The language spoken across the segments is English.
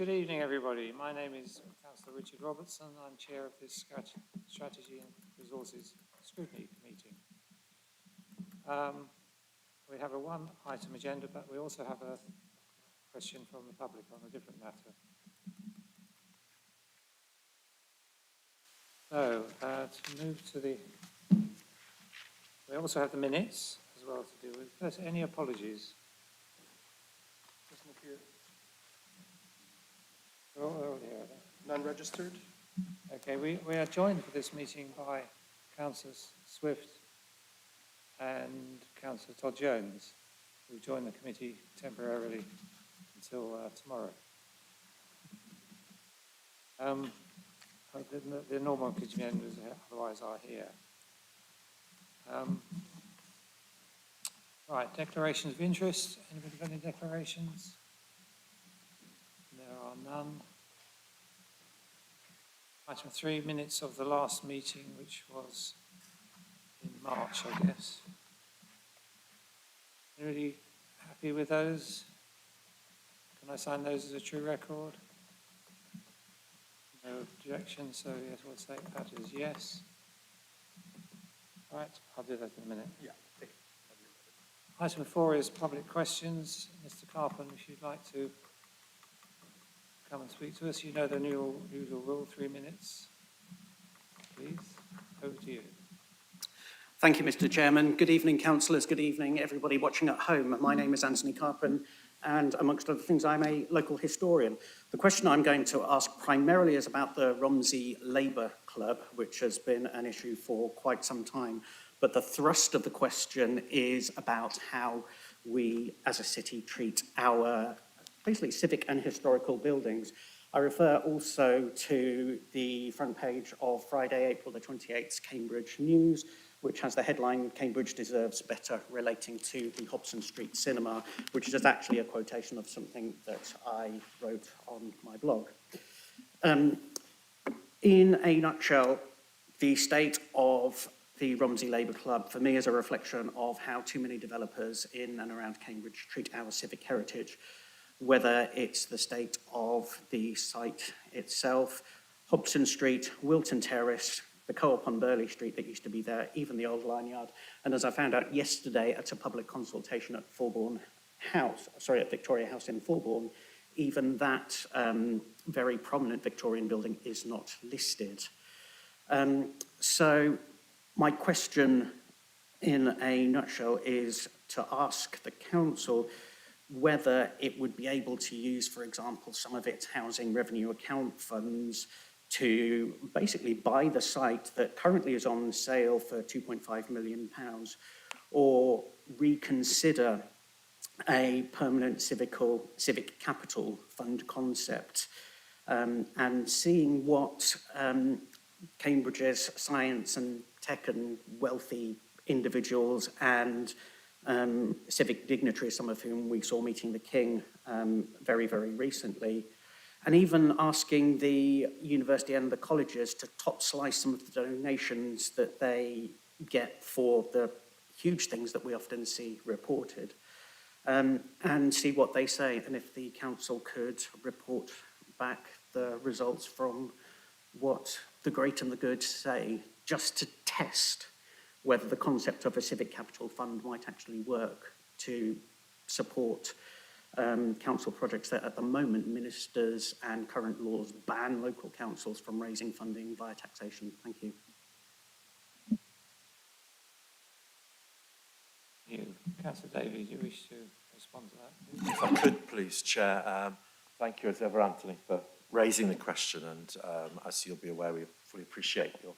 Good evening, everybody. My name is Councillor Richard Robertson. I'm chair of this Strategy and Resources Scrutiny Meeting. We have a one-item agenda, but we also have a question from the public on a different matter. So, to move to the... We also have the minutes as well to deal with. First, any apologies? None registered. Okay, we are joined for this meeting by Councillor Swift and Councillor Todd Jones, who joined the committee temporarily until tomorrow. The normal committee members otherwise are here. Right, declarations of interest. Anybody got any declarations? There are none. Item 3, minutes of the last meeting, which was in March, I guess. Really happy with those? Can I sign those as a true record? No objection, so yes, we'll say that is yes. Right, I'll do that in a minute. Yeah. Item 4 is public questions. Mr. Carpen, if you'd like to come and speak to us. You know the usual rule, 3 minutes. Please, over to you. Thank you, Mr. Chairman. Good evening, councillors. Good evening, everybody watching at home. My name is Anthony Carpen, and amongst other things, I'm a local historian. The question I'm going to ask primarily is about the Romsey Labour Club, which has been an issue for quite some time. But the thrust of the question is about how we, as a city, treat our basically civic and historical buildings. I refer also to the front page of Friday, April the 28th, Cambridge News, which has the headline, "Cambridge Deserves Better," relating to the Hobson Street Cinema, which is actually a quotation of something that I wrote on my blog. In a nutshell, the state of the Romsey Labour Club, for me, is a reflection of how too many developers in and around Cambridge treat our civic heritage, whether it's the state of the site itself, Hobson Street, Wilton Terrace, the Co-op on Burley Street that used to be there, even the old Line Yard. And as I found out yesterday at a public consultation at at Victoria House in Fulbourn, even that very prominent Victorian building is not listed. So my question in a nutshell is to ask the council whether it would be able to use, for example, some of its housing revenue account funds to basically buy the site that currently is on sale for £2.5 million, or reconsider a permanent civic capital fund concept, and seeing what Cambridge's science and tech and wealthy individuals and civic dignitaries, some of whom we saw meeting the King very, very recently, and even asking the university and the colleges to top slice some of the donations that they get for the huge things that we often see reported, and see what they say, and if the council could report back the results from what the great and the good say, just to test whether the concept of a civic capital fund might actually work to support council projects that at the moment ministers and current laws ban local councils from raising funding via taxation. Thank you. Councillor Davies, do you wish to respond to that? If I could, please, Chair. Thank you as ever, Anthony, for raising the question, and as you'll be aware, we fully appreciate your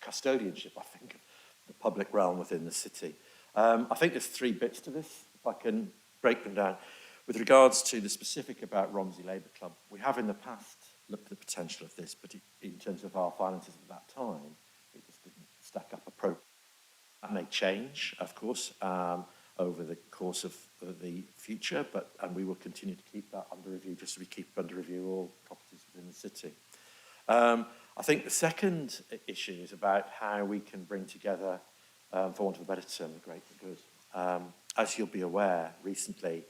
custodianship, I think, of the public realm within the city. I think there's 3 bits to this, if I can break them down. With regards to the specific about Romsey Labour Club, we have in the past looked at the potential of this, but in terms of our finances at that time, it just didn't stack up appropriately. That may change, of course, over the course of the future, and we will continue to keep that under review, just as we keep under review all properties within the city. I think the second issue is about how we can bring together, for want of a better term, the great and the good. As you'll be aware, recently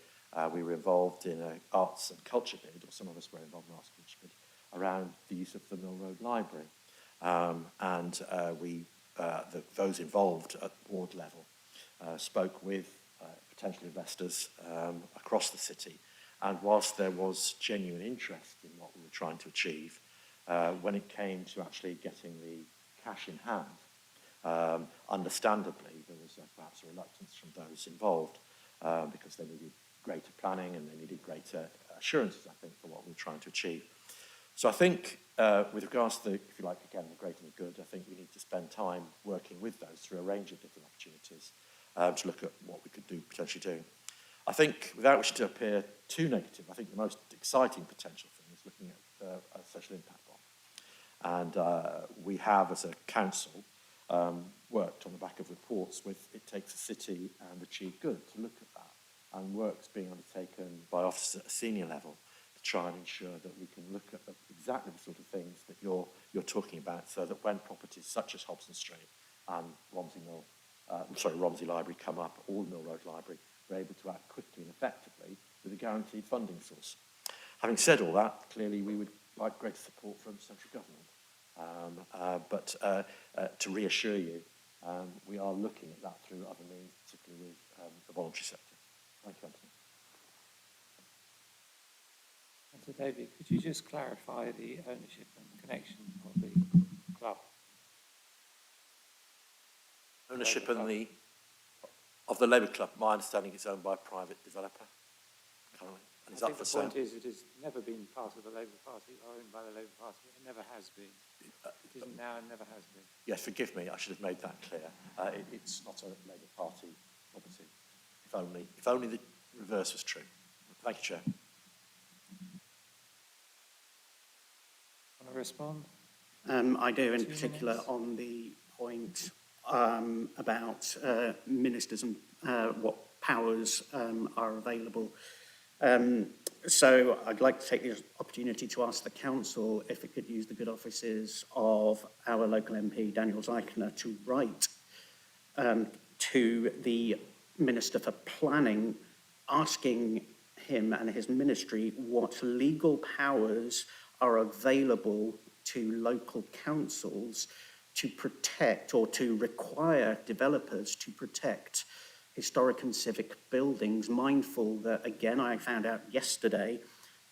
We were involved in an arts and culture bid, or some of us were involved in an arts and culture bid, around the use of the Mill Road Library. Those involved at board level spoke with potential investors across the city. And whilst there was genuine interest in what we were trying to achieve, when it came to actually getting the cash in hand, understandably, there was perhaps a reluctance from those involved because they needed greater planning and they needed greater assurances, I think, for what we were trying to achieve. So I think with regards to, if you like, again, the great and the good, I think we need to spend time working with those through a range of different opportunities to look at what we could potentially do. I think, without wishing to appear too negative, I think the most exciting potential thing is looking at a social impact bond. And we have, as a council, worked on the back of reports with It Takes a City and Achieve Good to look at that, and work's being undertaken by officers at a senior level to try and ensure that we can look at exactly the sort of things that you're talking about, so that when properties such as Hobson Street and Romsey Library come up, or Mill Road Library, we're able to act quickly and effectively with a guaranteed funding source. Having said all that, clearly we would like greater support from central government. But to reassure you, we are looking at that through other means, particularly with the voluntary sector. Thank you, Anthony. And so, David, could you just clarify the ownership and connection of the club? Ownership of the Labour Club, my understanding is owned by a private developer currently, and it's up for sale. The point is it has never been part of the Labour Party or owned by the Labour Party. It never has been. It isn't now and never has been. Yes, forgive me, I should have made that clear. It's not a Labour Party property. If only the reverse was true. Thank you, Chair. Want to respond? I do, in 2 particular, minutes. on the point about ministers and what powers are available. So I'd like to take this opportunity to ask the council if it could use the good offices of our local MP, Daniel Zeichner, to write to the Minister for Planning, asking him and his ministry what legal powers are available to local councils to protect or to require developers to protect historic and civic buildings, mindful that, again, I found out yesterday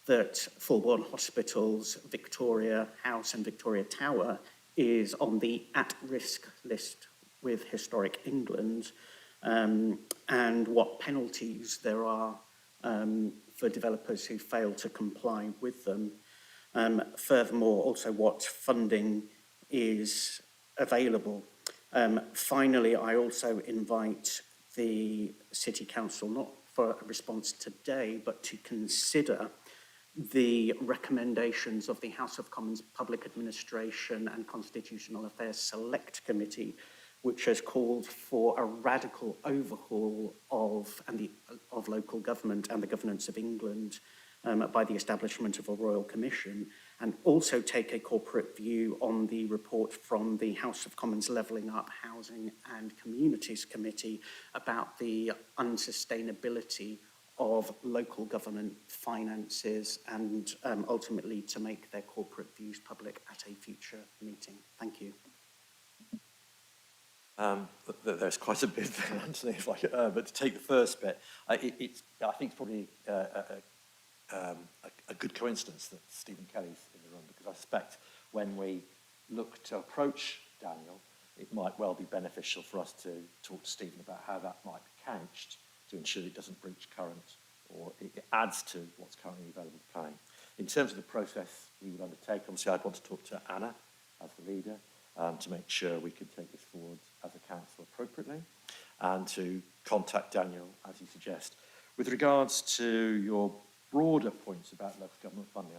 that Fulbourn Hospital's Victoria House and Victoria Tower is on the at-risk list with Historic England, and what penalties there are for developers who fail to comply with them. Furthermore, also what funding is available. Finally, I also invite the City Council, not for a response today, but to consider the recommendations of the House of Commons Public Administration and Constitutional Affairs Select Committee, which has called for a radical overhaul of local government and the governance of England by the establishment of a Royal Commission, and also take a corporate view on the report from the House of Commons Levelling Up Housing and Communities Committee about the unsustainability of local government finances, and ultimately to make their corporate views public at a future meeting. Thank you. There's quite a bit there, Anthony, but to take the first bit, I think it's probably a good coincidence that Stephen Kelly's in the room, because I suspect when we look to approach Daniel, it might well be beneficial for us to talk to Stephen about how that might be couched to ensure it doesn't breach current, or it adds to what's currently available to planning. In terms of the process we would undertake, obviously I'd want to talk to Anna as the leader to make sure we can take this forward as a council appropriately, and to contact Daniel, as you suggest. With regards to your broader points about local government funding,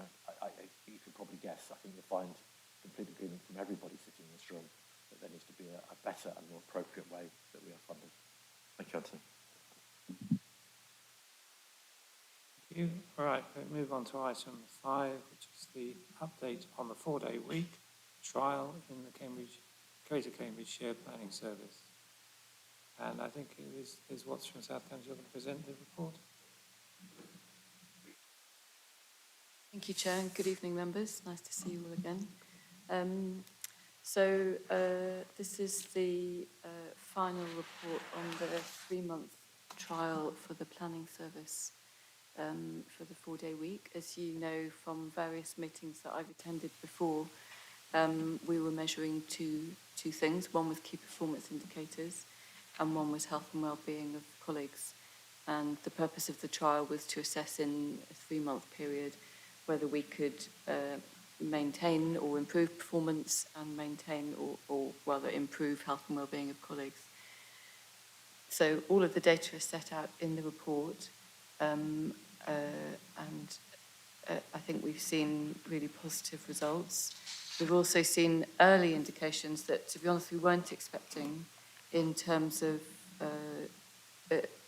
you can probably guess, I think you'll find complete agreement from everybody sitting in this room that there needs to be a better and more appropriate way that we are funded. Thank you, Anthony. Thank you. All right, we'll move on to item 5, which is the update on the 4-day week trial in the Greater Cambridgeshire Planning Service. And I think it is Watts from South Cambridge going to present the report. Thank you, Chair, and good evening, members. Nice to see you all again. This is the final report on the 3-month trial for the planning service for the 4-day week. As you know from various meetings that I've attended before, we were measuring two things. One was key performance indicators and one was health and well-being of colleagues. And the purpose of the trial was to assess in a 3-month period whether we could maintain or improve performance and maintain or rather improve health and well-being of colleagues. So all of the data is set out in the report, and I think we've seen really positive results. We've also seen early indications that, to be honest, we weren't expecting in terms of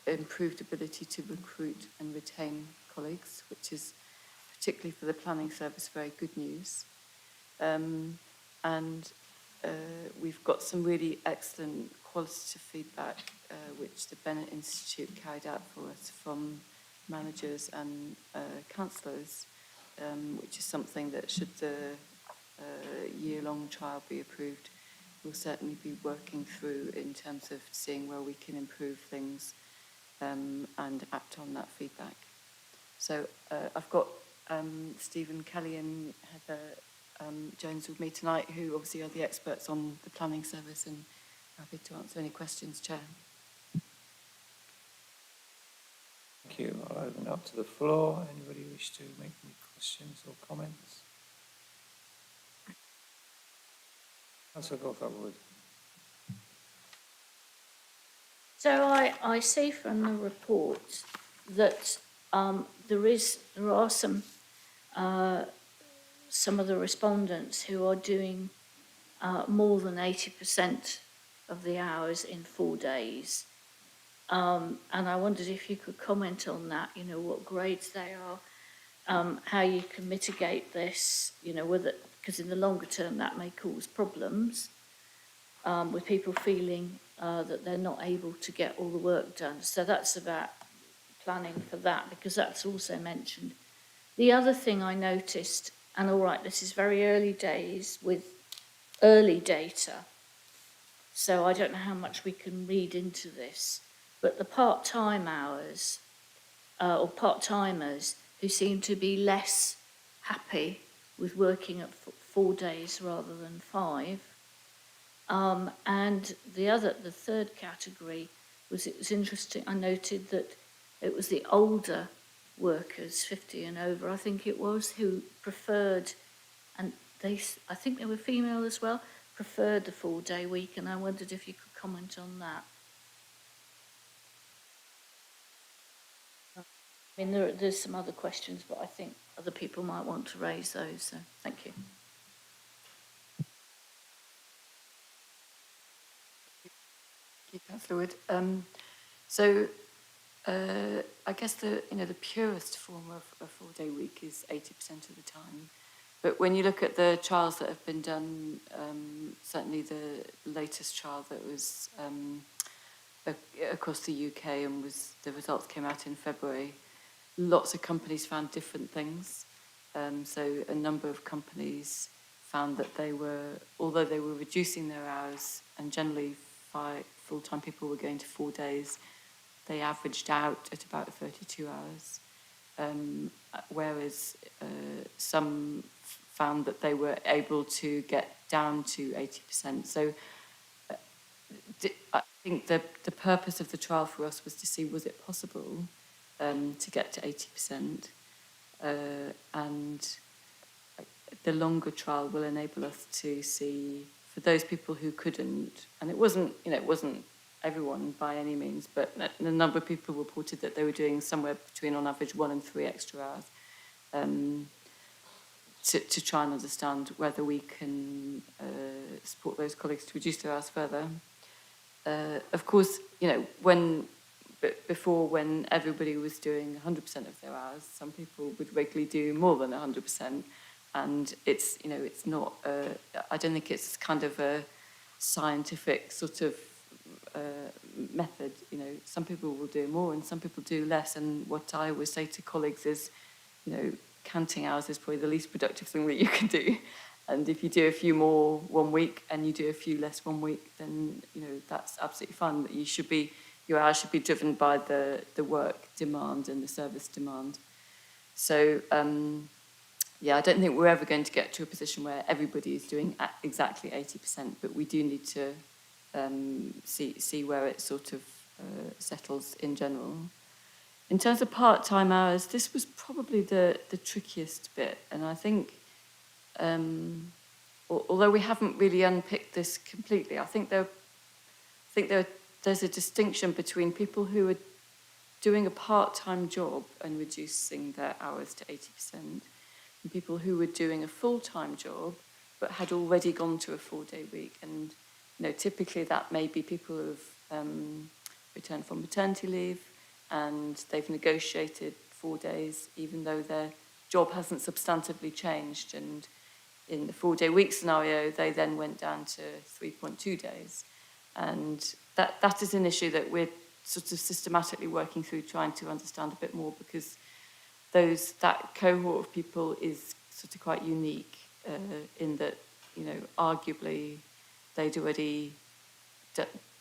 improved ability to recruit and retain colleagues, which is particularly for the planning service, very good news. We've got some really excellent qualitative feedback, which the Bennett Institute carried out for us from managers and councillors, which is something that, should the year-long trial be approved, we'll certainly be working through in terms of seeing where we can improve things and act on that feedback. So I've got Stephen Kelly and Heather Jones with me tonight, who obviously are the experts on the planning service, and happy to answer any questions, Chair. Thank you. I'll open up to the floor. Anybody wish to make any questions or comments? Councillor Gawthorpe-Wood. So I see from the report that there are some of the respondents who are doing more than 80% of the hours in 4 days. And I wondered if you could comment on that, you know, what grades they are, how you can mitigate this, you know, whether, because in the longer term that may cause problems with people feeling that they're not able to get all the work done. So that's about planning for that, because that's also mentioned. The other thing I noticed, and all right, this is very early days with early data, so I don't know how much we can read into this, but the part-time hours or part-timers who seem to be less happy with working at 4 days rather than 5. And the third category was, it was interesting, I noted that it was the older workers, 50 and over, I think it was, who preferred, and I think they were female as well, preferred the 4-day week, and I wondered if you could comment on that. I mean, there's some other questions, but I think other people might want to raise those, so thank you. Thank you, Councillor Wood. I guess the purest form of a 4-day week is 80% of the time. But when you look at the trials that have been done, certainly the latest trial that was across the UK and the results came out in February, lots of companies found different things. So a number of companies found that although they were reducing their hours, and generally full-time people were going to 4 days, they averaged out at about 32 hours. Whereas some found that they were able to get down to 80%. So I think the purpose of the trial for us was to see, was it possible to get to 80%? And the longer trial will enable us to see, for those people who couldn't, and it wasn't everyone by any means, but a number of people reported that they were doing somewhere between, on average, 1 and 3 extra hours, to try and understand whether we can support those colleagues to reduce their hours further. Of course, before, when everybody was doing 100% of their hours, some people would regularly do more than 100%, and it's not. I don't think it's kind of a scientific sort of method. Some people will do more and some people do less. And what I always say to colleagues is, counting hours is probably the least productive thing that you can do. And if you do a few more one week and you do a few less one week, then, you know, that's absolutely fine. That your hours should be driven by the work demand and the service demand. So, yeah, I don't think we're ever going to get to a position where everybody is doing exactly 80%, but we do need to see where it sort of settles in general. In terms of part-time hours, this was probably the trickiest bit, and I think, although we haven't really unpicked this completely, I think there's a distinction between people who are doing a part-time job and reducing their hours to 80%, and people who were doing a full-time job but had already gone to a 4-day week. And, you know, typically that may be people who've returned from maternity leave and they've negotiated 4 days, even though their job hasn't substantively changed. And in the 4-day week scenario, they then went down to 3.2 days. And that is an issue that we're sort of systematically working through, trying to understand a bit more, because that cohort of people is sort of quite unique in that, you know, arguably they'd already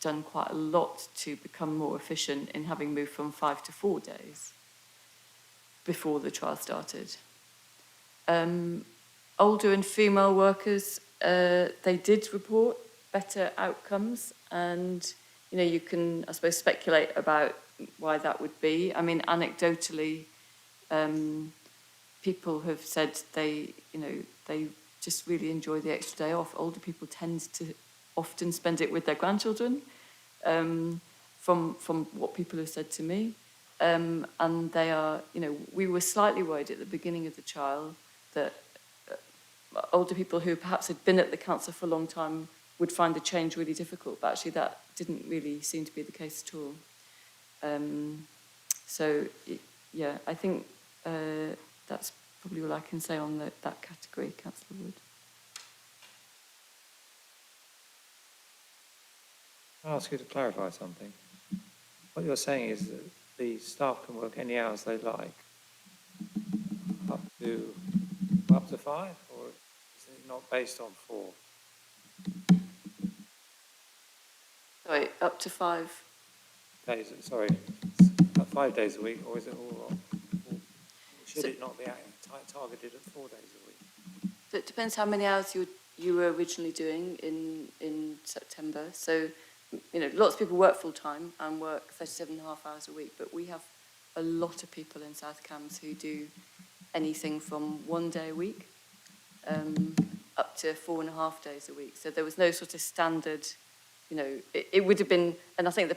done quite a lot to become more efficient in having moved from 5 to 4 days before the trial started. Older and female workers, they did report better outcomes, and, you know, you can, I suppose, speculate about why that would be. I mean, anecdotally, people have said they just really enjoy the extra day off. Older people tend to often spend it with their grandchildren, from what people have said to me. And they are, you know, we were slightly worried at the beginning of the trial that older people who perhaps had been at the council for a long time would find the change really difficult, but actually that didn't really seem to be the case at all. So, yeah, I think that's probably all I can say on that category, Councillor Wood. I'll ask you to clarify something. What you're saying is that the staff can work any hours they like, up to 5, or is it not based on 4? Sorry, up to 5 days? Sorry, 5 days a week, or is it all on? Or should it not be targeted at 4 days a week? So it depends how many hours you were originally doing in September. So, you know, lots of people work full-time and work 37.5 hours a week, but we have a lot of people in South Cambs who do anything from 1 day a week up to 4.5 days a week. So there was no sort of standard, you know, it would have been, and I think the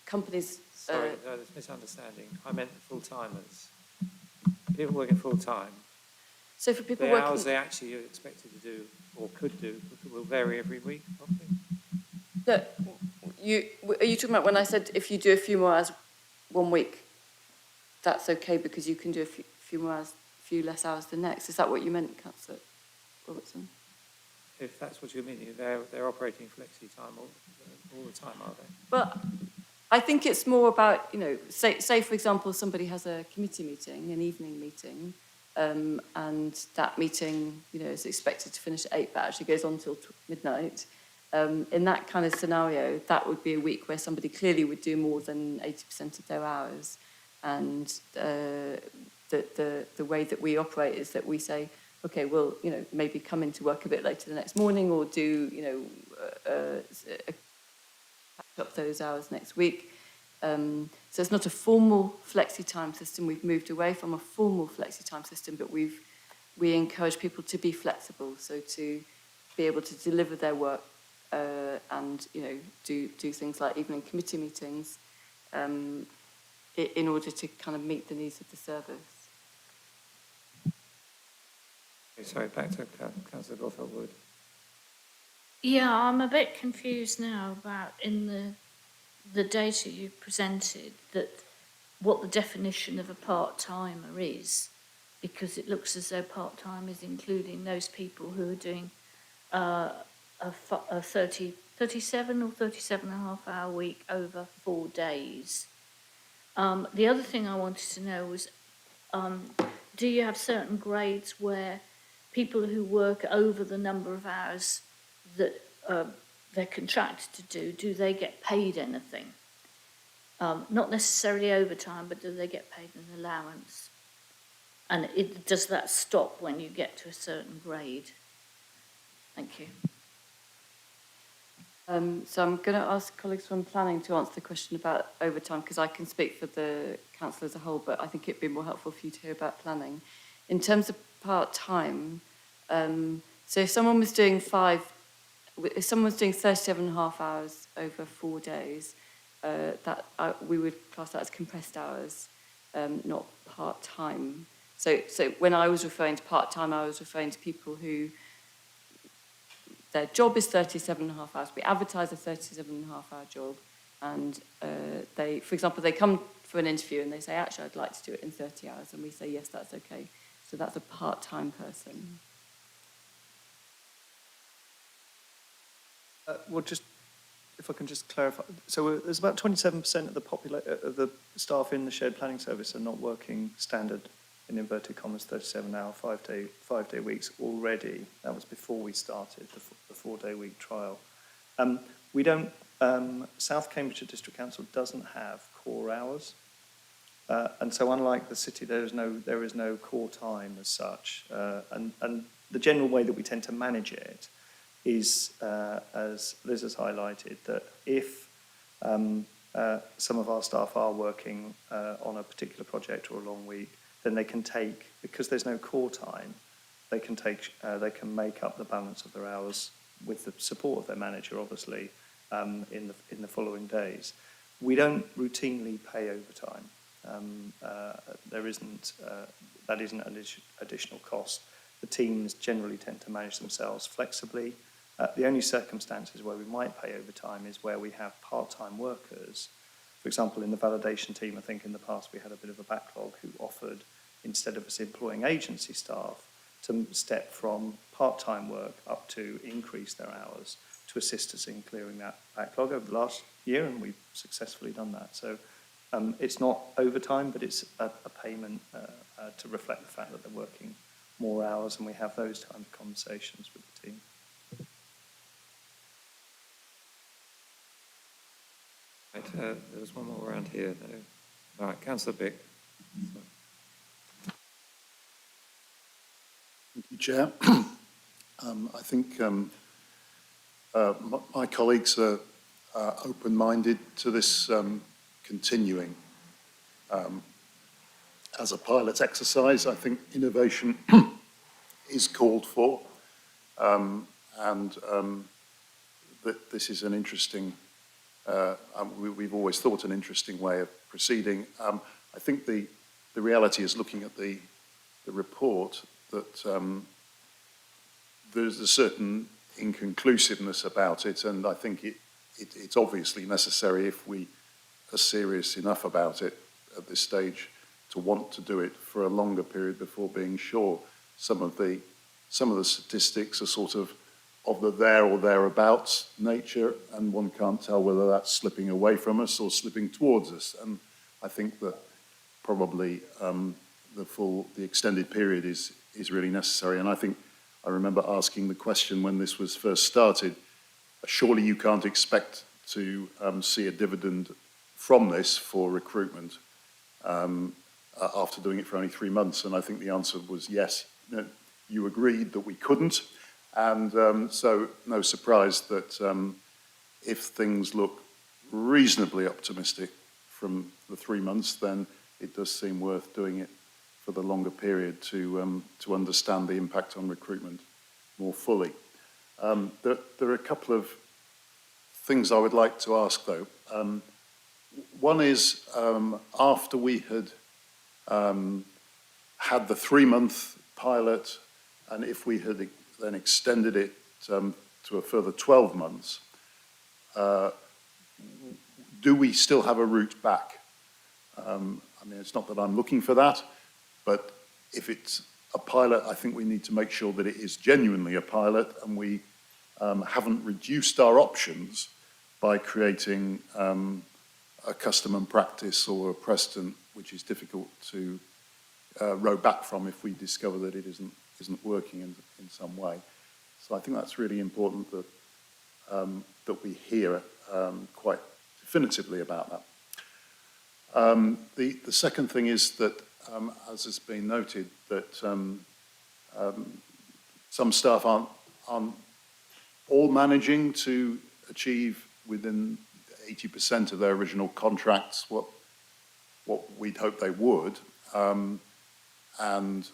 companies... Sorry, no, there's misunderstanding. I meant full-timers. People working full-time. So for people the working... hours they actually are expected to do, or could do, will vary every week, probably? No, are you talking about when I said if you do a few more hours 1 week, that's okay because you can do a few more hours, few less hours the next? Is that what you meant, Councillor Robertson? If that's what you mean, they're operating flexi time all the time, are they? Well, I think it's more about, you know, say for example, somebody has a committee meeting, an evening meeting, and that meeting, you know, is expected to finish at 8, but actually goes on till midnight. In that kind of scenario, that would be a week where somebody clearly would do more than 80% of their hours. And the way that we operate is that we say, okay, well, you know, maybe come into work a bit later the next morning, or do, you know, catch up those hours next week. So it's not a formal flexi time system. We've moved away from a formal flexi time system, but we encourage people to be flexible, so to be able to deliver their work and, you know, do things like evening committee meetings in order to kind of meet the needs of the service. Sorry, back to Councillor Gawthorpe-Wood. Yeah, I'm a bit confused now about in the data you presented that what the definition of a part-timer is, because it looks as though part-time is including those people who are doing a 37 or 37.5 hour week over 4 days. The other thing I wanted to know was do you have certain grades where people who work over the number of hours that they're contracted to do they get paid anything? Not necessarily overtime, but do they get paid an allowance? And does that stop when you get to a certain grade? Thank you. So I'm going to ask colleagues from planning to answer the question about overtime, because I can speak for the council as a whole, but I think it'd be more helpful for you to hear about planning. In terms of part-time, so if someone was doing 37.5 hours over 4 days, we would class that as compressed hours, not part-time. So when I was referring to part-time, I was referring to people who their job is 37.5 hours. We advertise a 37.5-hour job, and they, for example, they come for an interview and they say, actually, I'd like to do it in 30 hours, and we say, yes, that's okay. So that's a part-time person. Well, just if I can just clarify, so there's about 27% of the staff in the shared planning service are not working standard, in inverted commas, 37-hour, 5-day weeks already. That was before we started the 4-day week trial. We don't. South Cambridgeshire District Council doesn't have core hours, and so unlike the city, there is no core time as such. And the general way that we tend to manage it is, as Liz has highlighted, that if some of our staff are working on a particular project or a long week, then they can take, because there's no core time, they can make up the balance of their hours with the support of their manager, obviously, in the following days. We don't routinely pay overtime. That isn't an additional cost. The teams generally tend to manage themselves flexibly. The only circumstances where we might pay overtime is where we have part-time workers. For example, in the validation team, I think in the past we had a bit of a backlog who offered, instead of us employing agency staff, to step from part-time work up to increase their hours to assist us in clearing that backlog over the last year, and we've successfully done that. So it's not overtime, but it's a payment to reflect the fact that they're working more hours, and we have those kind of conversations with the team. Right, there was one more around here, though. All right, Councillor Bick. Thank you, Chair. I think my colleagues are open-minded to this continuing as a pilot exercise. I think innovation is called for, and that this is an interesting, we've always thought an interesting way of proceeding. I think the reality is, looking at the report, that there's a certain inconclusiveness about it, and I think it's obviously necessary, if we are serious enough about it at this stage, to want to do it for a longer period before being sure. Some of the statistics are sort of the there or thereabouts nature, and one can't tell whether that's slipping away from us or slipping towards us. And I think that probably the extended period is really necessary. And I think I remember asking the question when this was first started, surely you can't expect to see a dividend from this for recruitment after doing it for only 3 months. And I think the answer was yes. You agreed that we couldn't. And so no surprise that if things look reasonably optimistic from the 3 months, then it does seem worth doing it for the longer period to understand the impact on recruitment more fully. There are a couple of things I would like to ask, though. One is, after we had had the 3-month pilot, and if we had then extended it to a further 12 months, do we still have a route back? I mean, it's not that I'm looking for that, but if it's a pilot, I think we need to make sure that it is genuinely a pilot, and we haven't reduced our options by creating a custom and practice or a precedent which is difficult to row back from if we discover that it isn't working in some way. So I think that's really important that that we hear quite definitively about that. The second thing is that, as has been noted, that some staff aren't all managing to achieve within 80% of their original contracts what we'd hoped they would. So I'm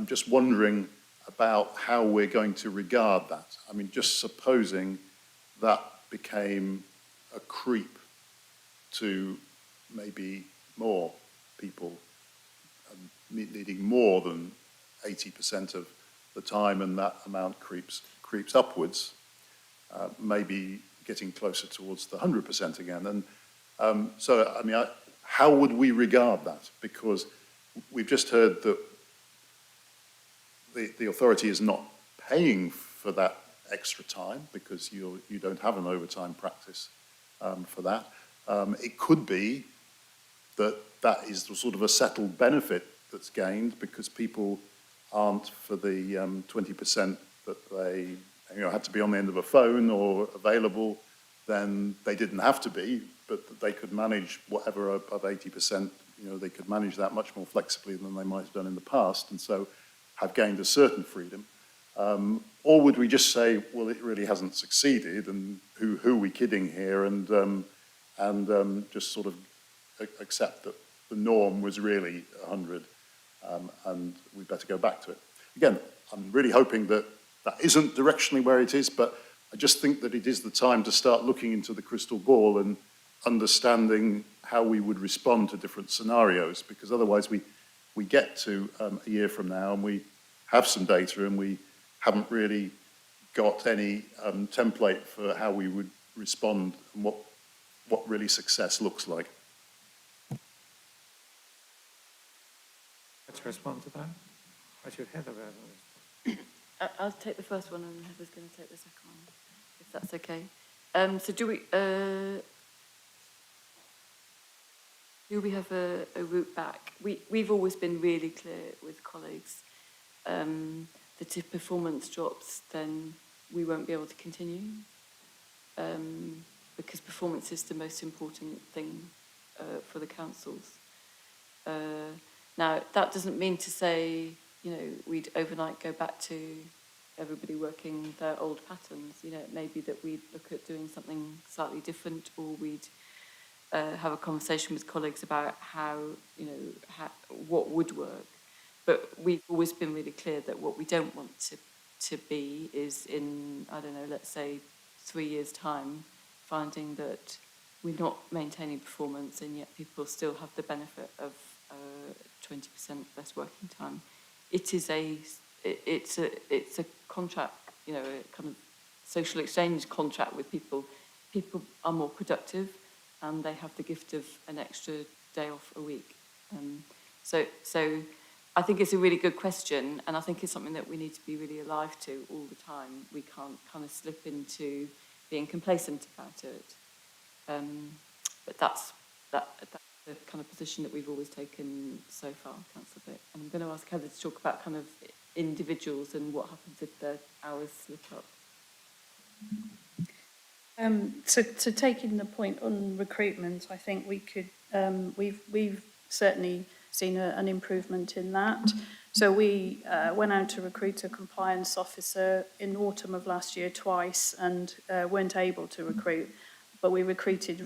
just wondering about how we're going to regard that. I mean, just supposing that became a creep to maybe more people needing more than 80% of the time, and that amount creeps upwards, maybe getting closer towards the 100% again. And so, I mean, how would we regard that? Because we've just heard that the authority is not paying for that extra time because you don't have an overtime practice for that. It could be that that is sort of a settled benefit that's gained because people aren't for the 20% that they had to be on the end of a phone or available, then they didn't have to be, but that they could manage whatever above 80%, they could manage that much more flexibly than they might have done in the past, and so have gained a certain freedom. Or would we just say, well, it really hasn't succeeded, and who are we kidding here, and just sort of accept that the norm was really 100, and we'd better go back to it. Again, I'm really hoping that that isn't directionally where it is, but I just think that it is the time to start looking into the crystal ball and understanding how we would respond to different scenarios, because otherwise we get to a year from now and we have some data and we haven't really got any template for how we would respond and what really success looks like. To respond to that? I should Heather rather. I'll take the first one and Heather's going to take the second one, if that's okay. So do we have a route back? We've always been really clear with colleagues that if performance drops, then we won't be able to continue because performance is the most important thing for the councils. Now, that doesn't mean to say, we'd overnight go back to everybody working their old patterns. It may be that we'd look at doing something slightly different, or we'd have a conversation with colleagues about what would work. But we've always been really clear that what we don't want to be is in, I don't know, let's say 3 years' time, finding that we're not maintaining performance and yet people still have the benefit of 20% less working time. It's a contract, a kind of social exchange contract with people. People are more productive and they have the gift of an extra day off a week. So I think it's a really good question, and I think it's something that we need to be really alive to all the time. We can't kind of slip into being complacent about it. But that's the kind of position that we've always taken so far, Councillor Vick. And I'm going to ask Heather to talk about kind of individuals and what happens if their hours slip up. So taking the point on recruitment, I think we could, we've certainly seen an improvement in that. So we went out to recruit a compliance officer in autumn of last year twice and weren't able to recruit, but we recruited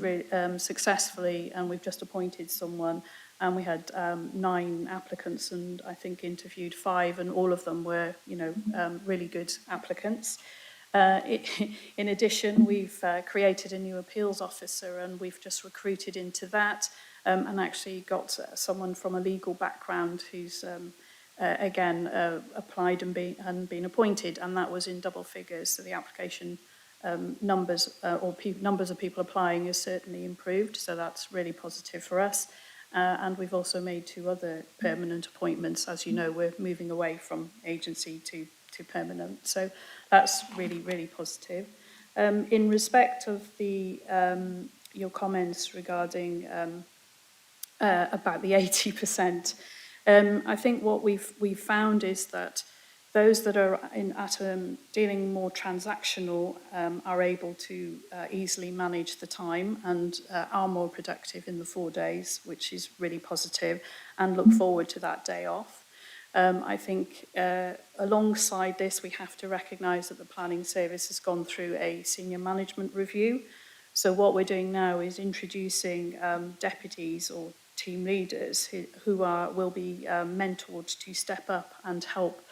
successfully, and we've just appointed someone, and we had 9 applicants and I think interviewed 5, and all of them were, really good applicants. In addition, we've created a new appeals officer, and we've just recruited into that, and actually got someone from a legal background who's again applied and been appointed, and that was in double figures. So the application numbers numbers of people applying has certainly improved, so that's really positive for us. And we've also made 2 other permanent appointments. As you know, we're moving away from agency to permanent, so that's really, really positive. In respect of the your comments regarding about the 80%, I think what we've found is that those that are dealing more transactional are able to easily manage the time and are more productive in the 4 days, which is really positive, and look forward to that day off. I think alongside this, we have to recognise that the planning service has gone through a senior management review. So what we're doing now is introducing deputies or team leaders who will be mentored to step up and help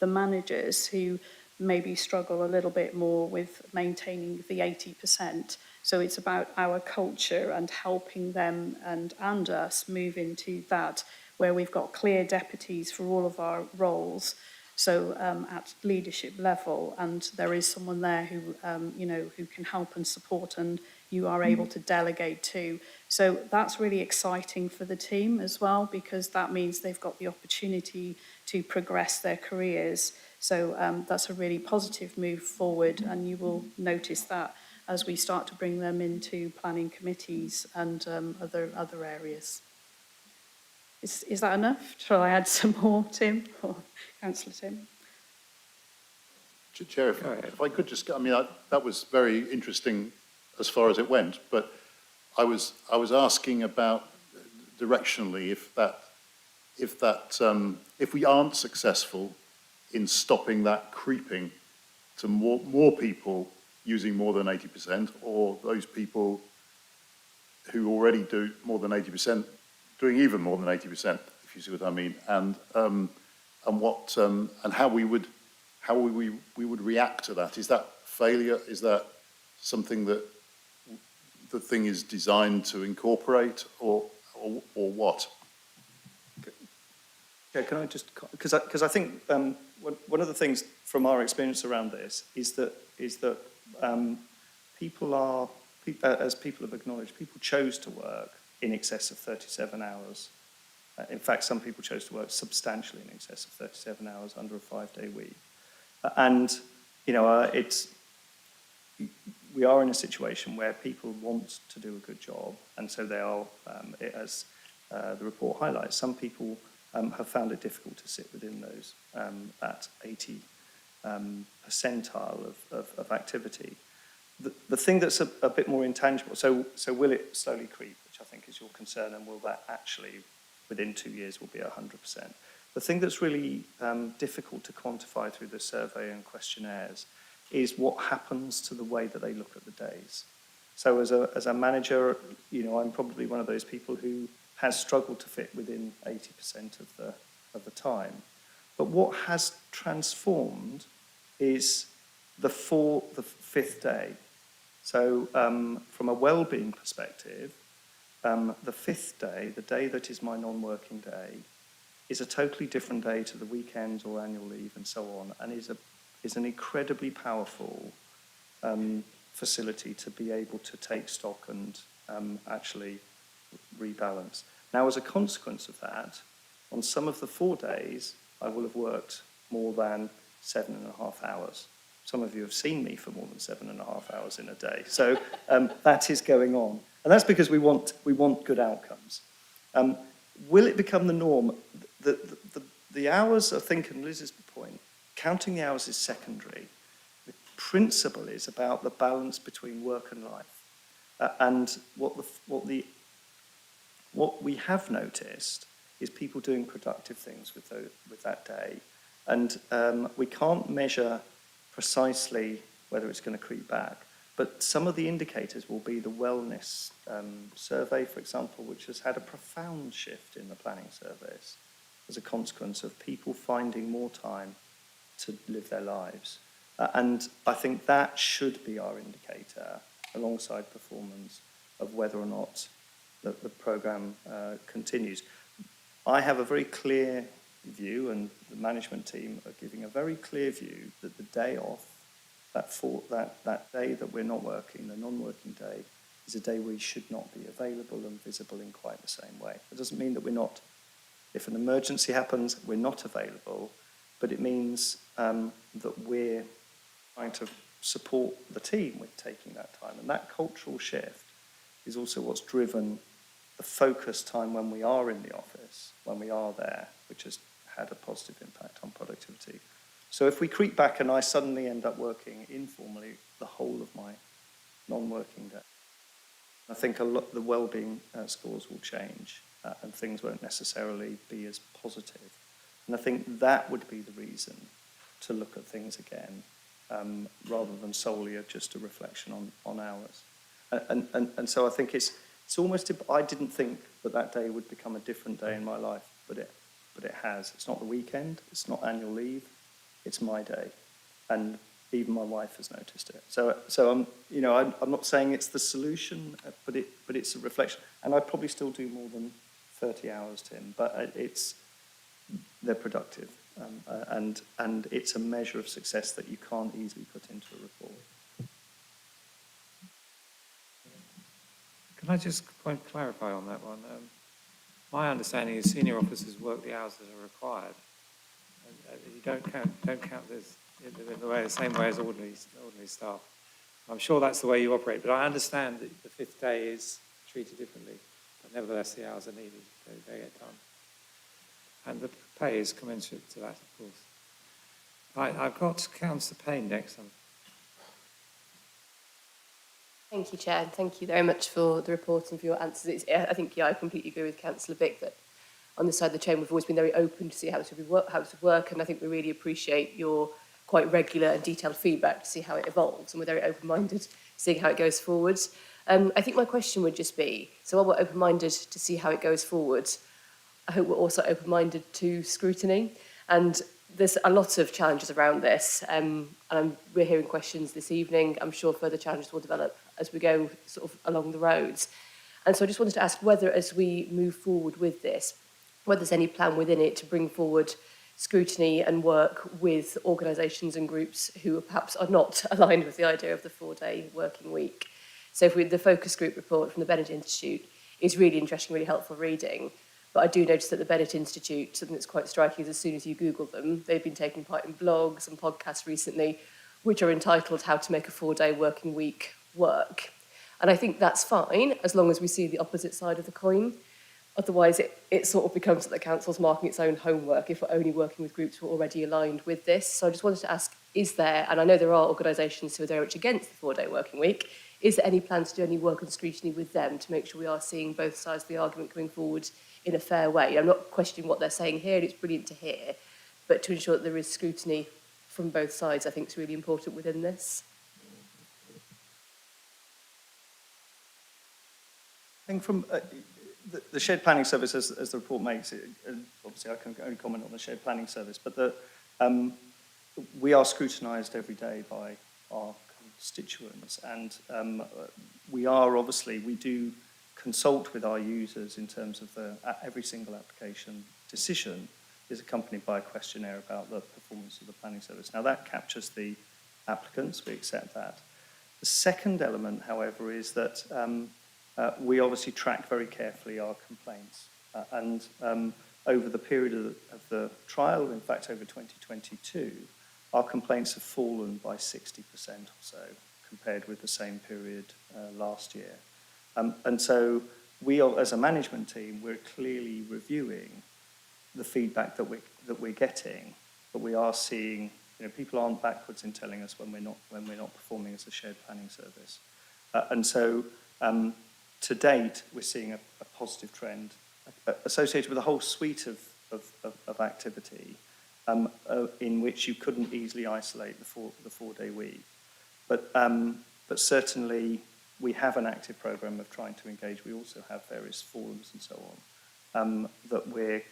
the managers who maybe struggle a little bit more with maintaining the 80%. So it's about our culture and helping them and us move into that, where we've got clear deputies for all of our roles. So at leadership level, and there is someone there who, who can help and support, and you are able to delegate to. So that's really exciting for the team as well, because that means they've got the opportunity to progress their careers. So that's a really positive move forward, and you will notice that as we start to bring them into planning committees and other areas. Is that enough? Shall I add some more, Tim, or Councillor Tim? Chair, if I could just, that was very interesting as far as it went, but I was asking about directionally if we aren't successful in stopping that creeping to more people using more than 80%, or those people who already do more than 80% doing even more than 80%, if you see what I mean, and how we would react to that. Is that failure? Is that something that the thing is designed to incorporate, or what? Yeah, can I just, because I think one of the things from our experience around this is that people are, as people have acknowledged, people chose to work in excess of 37 hours. In fact, some people chose to work substantially in excess of 37 hours under a 5-day week. And, we are in a situation where people want to do a good job, and so they are, as the report highlights, some people have found it difficult to sit within those, that 80 percentile of activity. The thing that's a bit more intangible, so will it slowly creep, which I think is your concern, and will that actually, within 2 years, will be 100%? The thing that's really difficult to quantify through the survey and questionnaires is what happens to the way that they look at the days. So as a manager, I'm probably one of those people who has struggled to fit within 80% of the time. But what has transformed is the fifth day. So from a well-being perspective, the fifth day, the day that is my non-working day, is a totally different day to the weekends or annual leave and so on, and is an incredibly powerful facility to be able to take stock and actually rebalance. Now, as a consequence of that, on some of the 4 days, I will have worked more than 7.5 hours. Some of you have seen me for more than 7.5 hours in a day. So that is going on. And that's because we want good outcomes. Will it become the norm? The hours, I think, and Liz's point, counting the hours is secondary. The principle is about the balance between work and life. And what we have noticed is people doing productive things with that day. And we can't measure precisely whether it's going to creep back. But some of the indicators will be the wellness survey, for example, which has had a profound shift in the planning service as a consequence of people finding more time to live their lives. And I think that should be our indicator, alongside performance, of whether or not the programme continues. I have a very clear view, and the management team are giving a very clear view, that the day off, that day that we're not working, the non-working day, is a day we should not be available and visible in quite the same way. It doesn't mean that we're not, if an emergency happens, we're not available, but it means that we're trying to support the team with taking that time. And that cultural shift is also what's driven the focus time when we are in the office when we are there, which has had a positive impact on productivity. So if we creep back and I suddenly end up working informally the whole of my non-working day, I think a lot the well-being scores will change and things won't necessarily be as positive. And I think that would be the reason to look at things again, rather than solely just a reflection on hours. And so I think it's almost, I didn't think that day would become a different day in my life, but it has. It's not the weekend, it's not annual leave, it's my day. And even my wife has noticed it. So I'm not saying it's the solution, but it's a reflection. And I probably still do more than 30 hours, Tim, but they're productive. And it's a measure of success that you can't easily put into a report. Can I just clarify on that one? My understanding is senior officers work the hours that are required. And you don't count this in the same way as ordinary staff. I'm sure that's the way you operate, but I understand that the fifth day is treated differently. But nevertheless, the hours are needed; they get done, and the pay is commensurate to that, of course. Right, I've got Councillor Payne next. Thank you, Chair, and thank you very much for the report and for your answers. I think, I completely agree with Councillor Vick that on this side of the chain we've always been very open to see how it would work, and I think we really appreciate your quite regular and detailed feedback to see how it evolves, and we're very open-minded seeing how it goes forward. I think my question would just be, so while we're open-minded to see how it goes forward, I hope we're also open-minded to scrutiny, and there's a lot of challenges around this, and we're hearing questions this evening. I'm sure further challenges will develop as we go sort of along the roads. And so I just wanted to ask whether, as we move forward with this, whether there's any plan within it to bring forward scrutiny and work with organisations and groups who perhaps are not aligned with the idea of the 4-day working week. So if the focus group report from the Bennett Institute is really interesting, really helpful reading, but I do notice that the Bennett Institute, something that's quite striking is as soon as you Google them, they've been taking part in blogs and podcasts recently, which are entitled How to Make a 4-Day Working Week Work. And I think that's fine, as long as we see the opposite side of the coin. Otherwise, it sort of becomes that the council's marking its own homework if we're only working with groups who are already aligned with this. So I just wanted to ask, is there, and I know there are organisations who are very much against the 4-day working week, is there any plans to do any work on scrutiny with them to make sure we are seeing both sides of the argument going forward in a fair way? I'm not questioning what they're saying here, and it's brilliant to hear, but to ensure that there is scrutiny from both sides, I think is really important within this. I think from the shared planning service, as the report makes it, and obviously I can only comment on the shared planning service, but we are scrutinised every day by our constituents, and we do consult with our users in terms of every single application decision is accompanied by a questionnaire about the performance of the planning service. Now that captures the applicants, we accept that. The second element, however, is that we obviously track very carefully our complaints. And over the period of the trial, in fact over 2022, our complaints have fallen by 60% or so compared with the same period last year. And so we, as a management team, we're clearly reviewing the feedback that we're getting, but we are seeing, people aren't backwards in telling us when we're not performing as a shared planning service. And so to date, we're seeing a positive trend associated with a whole suite of activity in which you couldn't easily isolate the 4-day week. But certainly we have an active programme of trying to engage. We also have various forums and so on that we're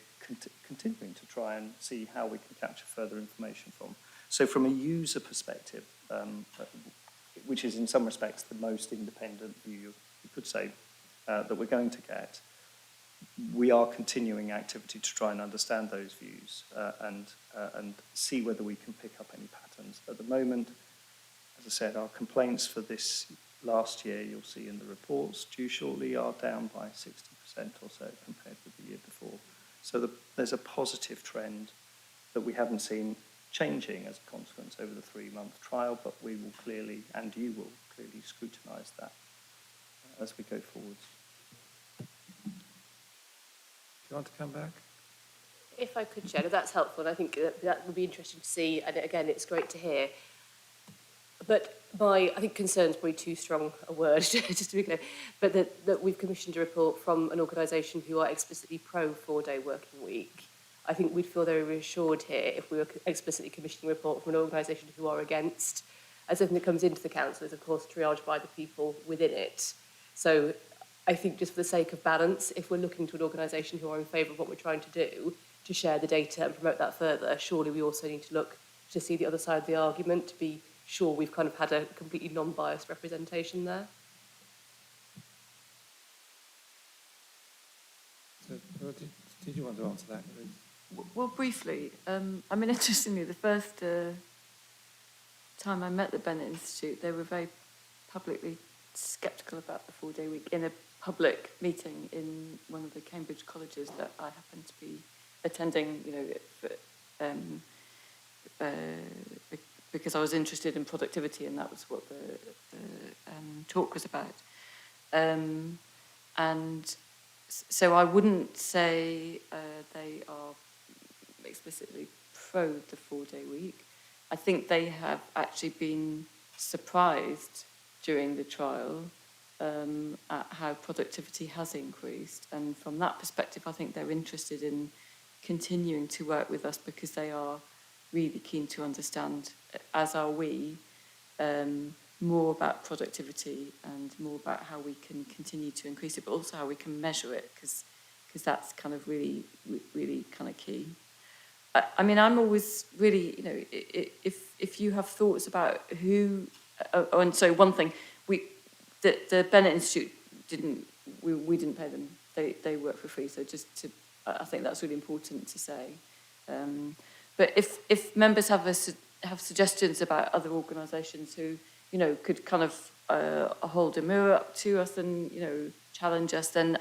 continuing to try and see how we can capture further information from. So from a user perspective, which is in some respects the most independent view, you could say, that we're going to get, we are continuing activity to try and understand those views and see whether we can pick up any patterns. At the moment, as I said, our complaints for this last year, you'll see in the reports due shortly, are down by 60% or so compared with the year before. So there's a positive trend that we haven't seen changing as a consequence over the 3-month trial, but we will clearly, and you will clearly scrutinise that as we go forwards. Do you want to come back? If I could, Chair, that's helpful, and I think that would be interesting to see, and again, it's great to hear. But I think concern's probably too strong a word, just to be clear, but that we've commissioned a report from an organisation who are explicitly pro 4-day working week. I think we'd feel very reassured here if we were explicitly commissioning a report from an organisation who are against. And something that comes into the council is, of course, triaged by the people within it. So I think just for the sake of balance, if we're looking to an organisation who are in favour of what we're trying to do, to share the data and promote that further, surely we also need to look to see the other side of the argument, to be sure we've kind of had a completely non-biased representation there. So, did you want to answer that, Louise? Well, briefly, I mean, interestingly, the first time I met the Bennett Institute, they were very publicly sceptical about the 4-day week in a public meeting in one of the Cambridge colleges that I happened to be attending, you know, because I was interested in productivity, and that was what the talk was about. And so I wouldn't say they are explicitly pro the 4-day week. I think they have actually been surprised during the trial at how productivity has increased. And from that perspective, I think they're interested in continuing to work with us because they are really keen to understand, as are we, more about productivity and more about how we can continue to increase it, but also how we can measure it, because that's kind of really kind of key. I mean, I'm always really, you know, if you have thoughts about who, and so one thing, the Bennett Institute we didn't pay them, they work for free, so just to, I think that's really important to say. But if members have suggestions about other organisations who, you know, could kind of hold a mirror up to us and, you know, challenge us, then,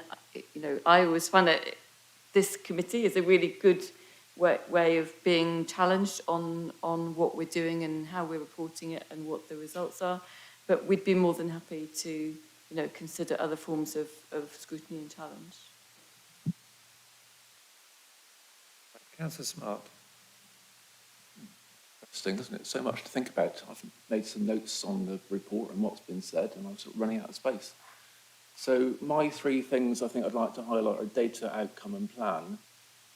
you know, I always find that this committee is a really good way of being challenged on what we're doing and how we're reporting it and what the results are. But we'd be more than happy to, you know, consider other forms of scrutiny and challenge. Councillor Smart. Interesting, isn't it? So much to think about. I've made some notes on the report and what's been said, and I'm sort of running out of space. So my 3 things I think I'd like to highlight are data, outcome and plan.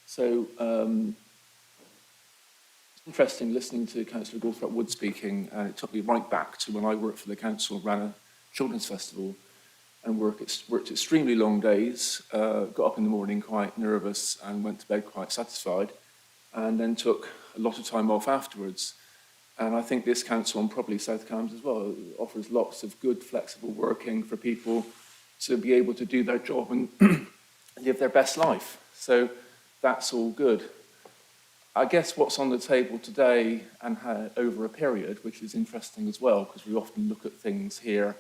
So it's interesting listening to Councillor Gawthorpe-Wood speaking, and it took me right back to when I worked for the council, ran a children's festival, and worked extremely long days, got up in the morning quite nervous and went to bed quite satisfied, and then took a lot of time off afterwards. And I think this council, and probably South Cambs as well, offers lots of good flexible working for people to be able to do their job and live their best life. So that's all good. I guess what's on the table today and over a period, which is interesting as well, because we often look at things here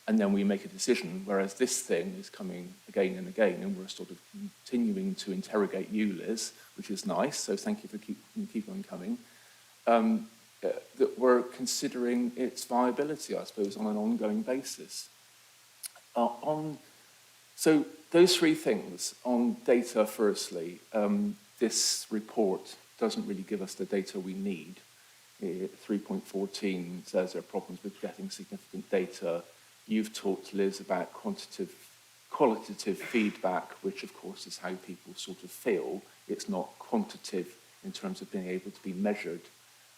and then we make a decision, whereas this thing is coming again and again, and we're sort of continuing to interrogate you, Liz, which is nice, so thank you for keep on coming. That we're considering its viability, I suppose, on an ongoing basis. So those 3 things, on data firstly, this report doesn't really give us the data we need. 3.14 says there are problems with getting significant data. You've talked, Liz, about qualitative feedback, which of course is how people sort of feel. It's not quantitative in terms of being able to be measured.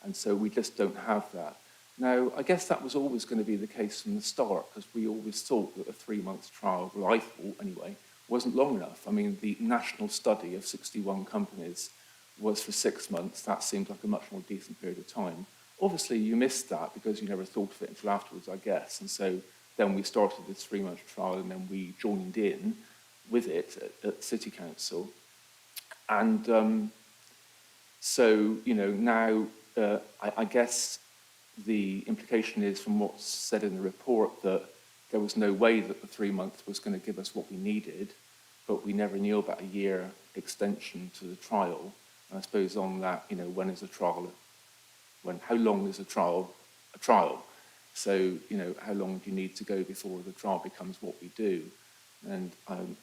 And so we just don't have that. Now, I guess that was always going to be the case from the start, because we always thought that a 3-month trial, well, I thought anyway, wasn't long enough. I mean, the national study of 61 companies was for 6 months. That seemed like a much more decent period of time. Obviously, you missed that because you never thought of it until afterwards, I guess. And so then we started this 3-month trial, and then we joined in with it at City Council. And so, you know, now I guess the implication is from what's said in the report that there was no way that the 3 month was going to give us what we needed, but we never knew about a year extension to the trial. And I suppose on that, you know, when is a trial? How long is a trial? A trial. So, you know, how long do you need to go before the trial becomes what we do? And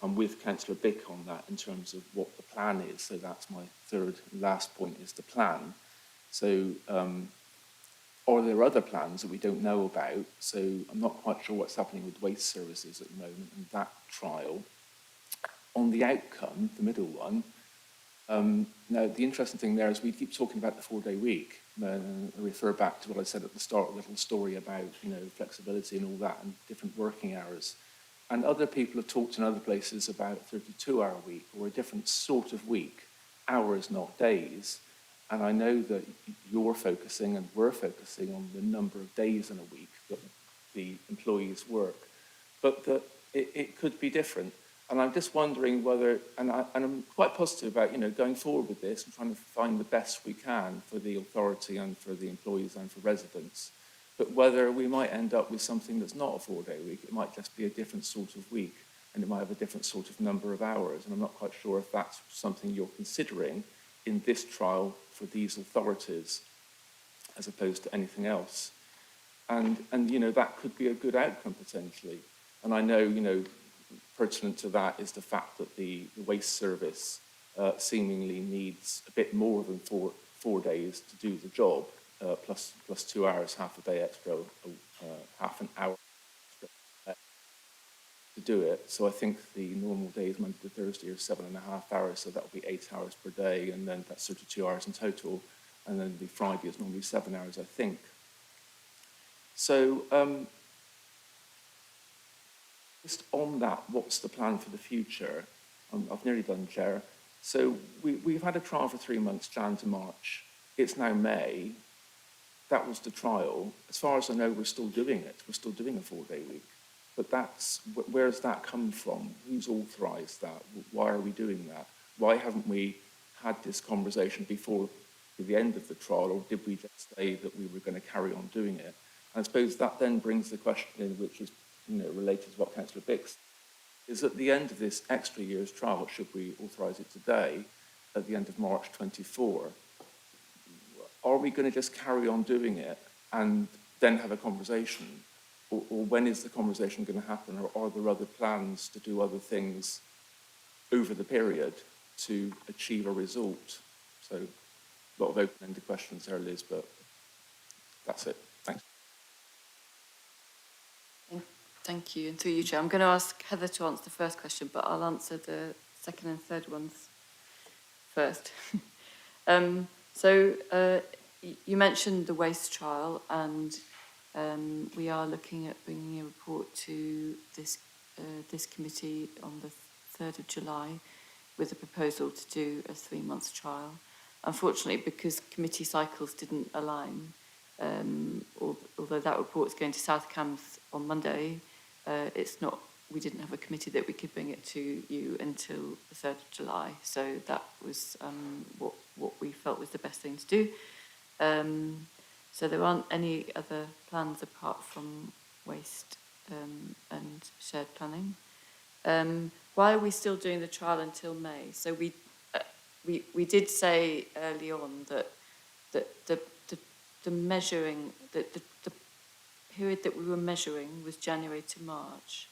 I'm with Councillor Bick on that in terms of what the plan is. So that's my third and last point, is the plan. So are there other plans that we don't know about? So I'm not quite sure what's happening with waste services at the moment and that trial. On the outcome, the middle one, now the interesting thing there is we keep talking about the 4-day week. I refer back to what I said at the start, a little story about, flexibility and all that and different working hours. And other people have talked in other places about a 32-hour week or a different sort of week, hours, not days. And I know that you're focusing and we're focusing on the number of days in a week that the employees work, but that it could be different. And I'm just wondering whether, and I'm quite positive about, going forward with this and trying to find the best we can for the authority and for the employees and for residents, but whether we might end up with something that's not a 4-day week. It might just be a different sort of week, and it might have a different sort of number of hours. And I'm not quite sure if that's something you're considering in this trial for these authorities, as opposed to anything else. And that could be a good outcome potentially. And I know, pertinent to that is the fact that the waste service seemingly needs a bit more than four days to do the job, plus 2 hours, half a day extra, half an hour extra to do it. So I think the normal days, Monday to Thursday, are 7.5 hours, so that will be 8 hours per day, and then that's 32 hours in total. And then the Friday is normally 7 hours, I think. So just on that, what's the plan for the future? I've nearly done, Chair. So we've had a trial for 3 months, Jan to March. It's now May. That was the trial. As far as I know, we're still doing it. We're still doing a 4-day week. But where has that come from? Who's authorised that? Why are we doing that? Why haven't we had this conversation before the end of the trial, or did we just say that we were going to carry on doing it? And I suppose that then brings the question in, which is related to what Councillor Bix is, at the end of this extra year's trial, should we authorise it today, at the end of March 24, are we going to just carry on doing it and then have a conversation? Or when is the conversation going to happen? Or are there other plans to do other things over the period to achieve a result? So a lot of open-ended questions there, Liz, but that's it. Thanks. Thank you. And through you, Chair, I'm going to ask Heather to answer the first question, but I'll answer the second and third ones first. You mentioned the waste trial, and we are looking at bringing a report to this committee on the 3rd of July with a proposal to do a 3-month trial. Unfortunately, because committee cycles didn't align, although that report is going to South Cambs on Monday, we didn't have a committee that we could bring it to you until the 3rd of July. So that was what we felt was the best thing to do. So there aren't any other plans apart from waste and shared planning. Why are we still doing the trial until May? So we did say early on that the measuring, the period that we were measuring was January to March,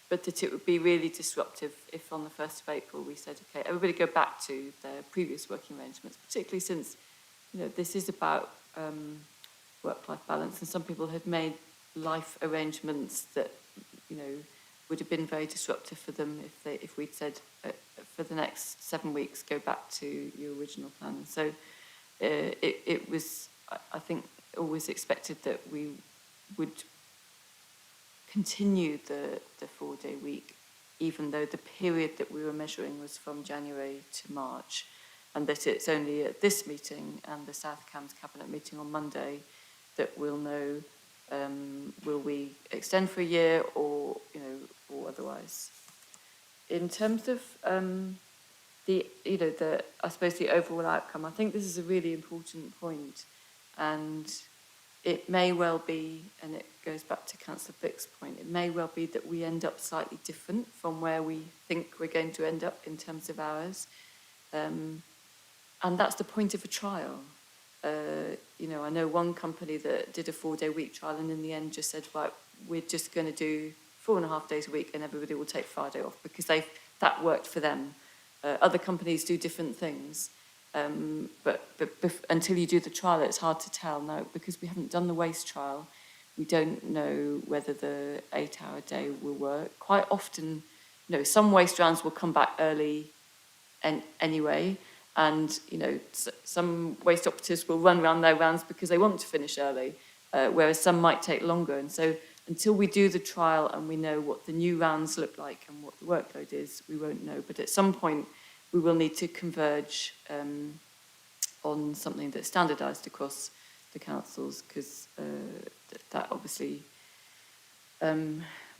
but that it would be really disruptive if on the 1st of April we said, okay, everybody go back to their previous working arrangements, particularly since, this is about work-life balance, and some people had made life arrangements that, would have been very disruptive for them if we'd said for the next 7 weeks go back to your original plan. And so it was, I think, always expected that we would continue the 4-day week, even though the period that we were measuring was from January to March, and that it's only at this meeting and the South Cambs Cabinet meeting on Monday that we'll know, will we extend for a year or otherwise. In terms of I suppose the overall outcome, I think this is a really important point, and it may well be, and it goes back to Councillor Bick's point, it may well be that we end up slightly different from where we think we're going to end up in terms of hours. And that's the point of a trial. I know one company that did a 4-day week trial and in the end just said, right, we're just going to do 4.5 days a week and everybody will take Friday off because that worked for them. Other companies do different things. But until you do the trial, it's hard to tell. Now, because we haven't done the waste trial, we don't know whether the 8-hour day will work. Quite often, some waste rounds will come back early anyway, and some waste operatives will run around their rounds because they want to finish early, whereas some might take longer. And so until we do the trial and we know what the new rounds look like and what the workload is, we won't know. But at some point, we will need to converge on something that's standardised across the councils, because that obviously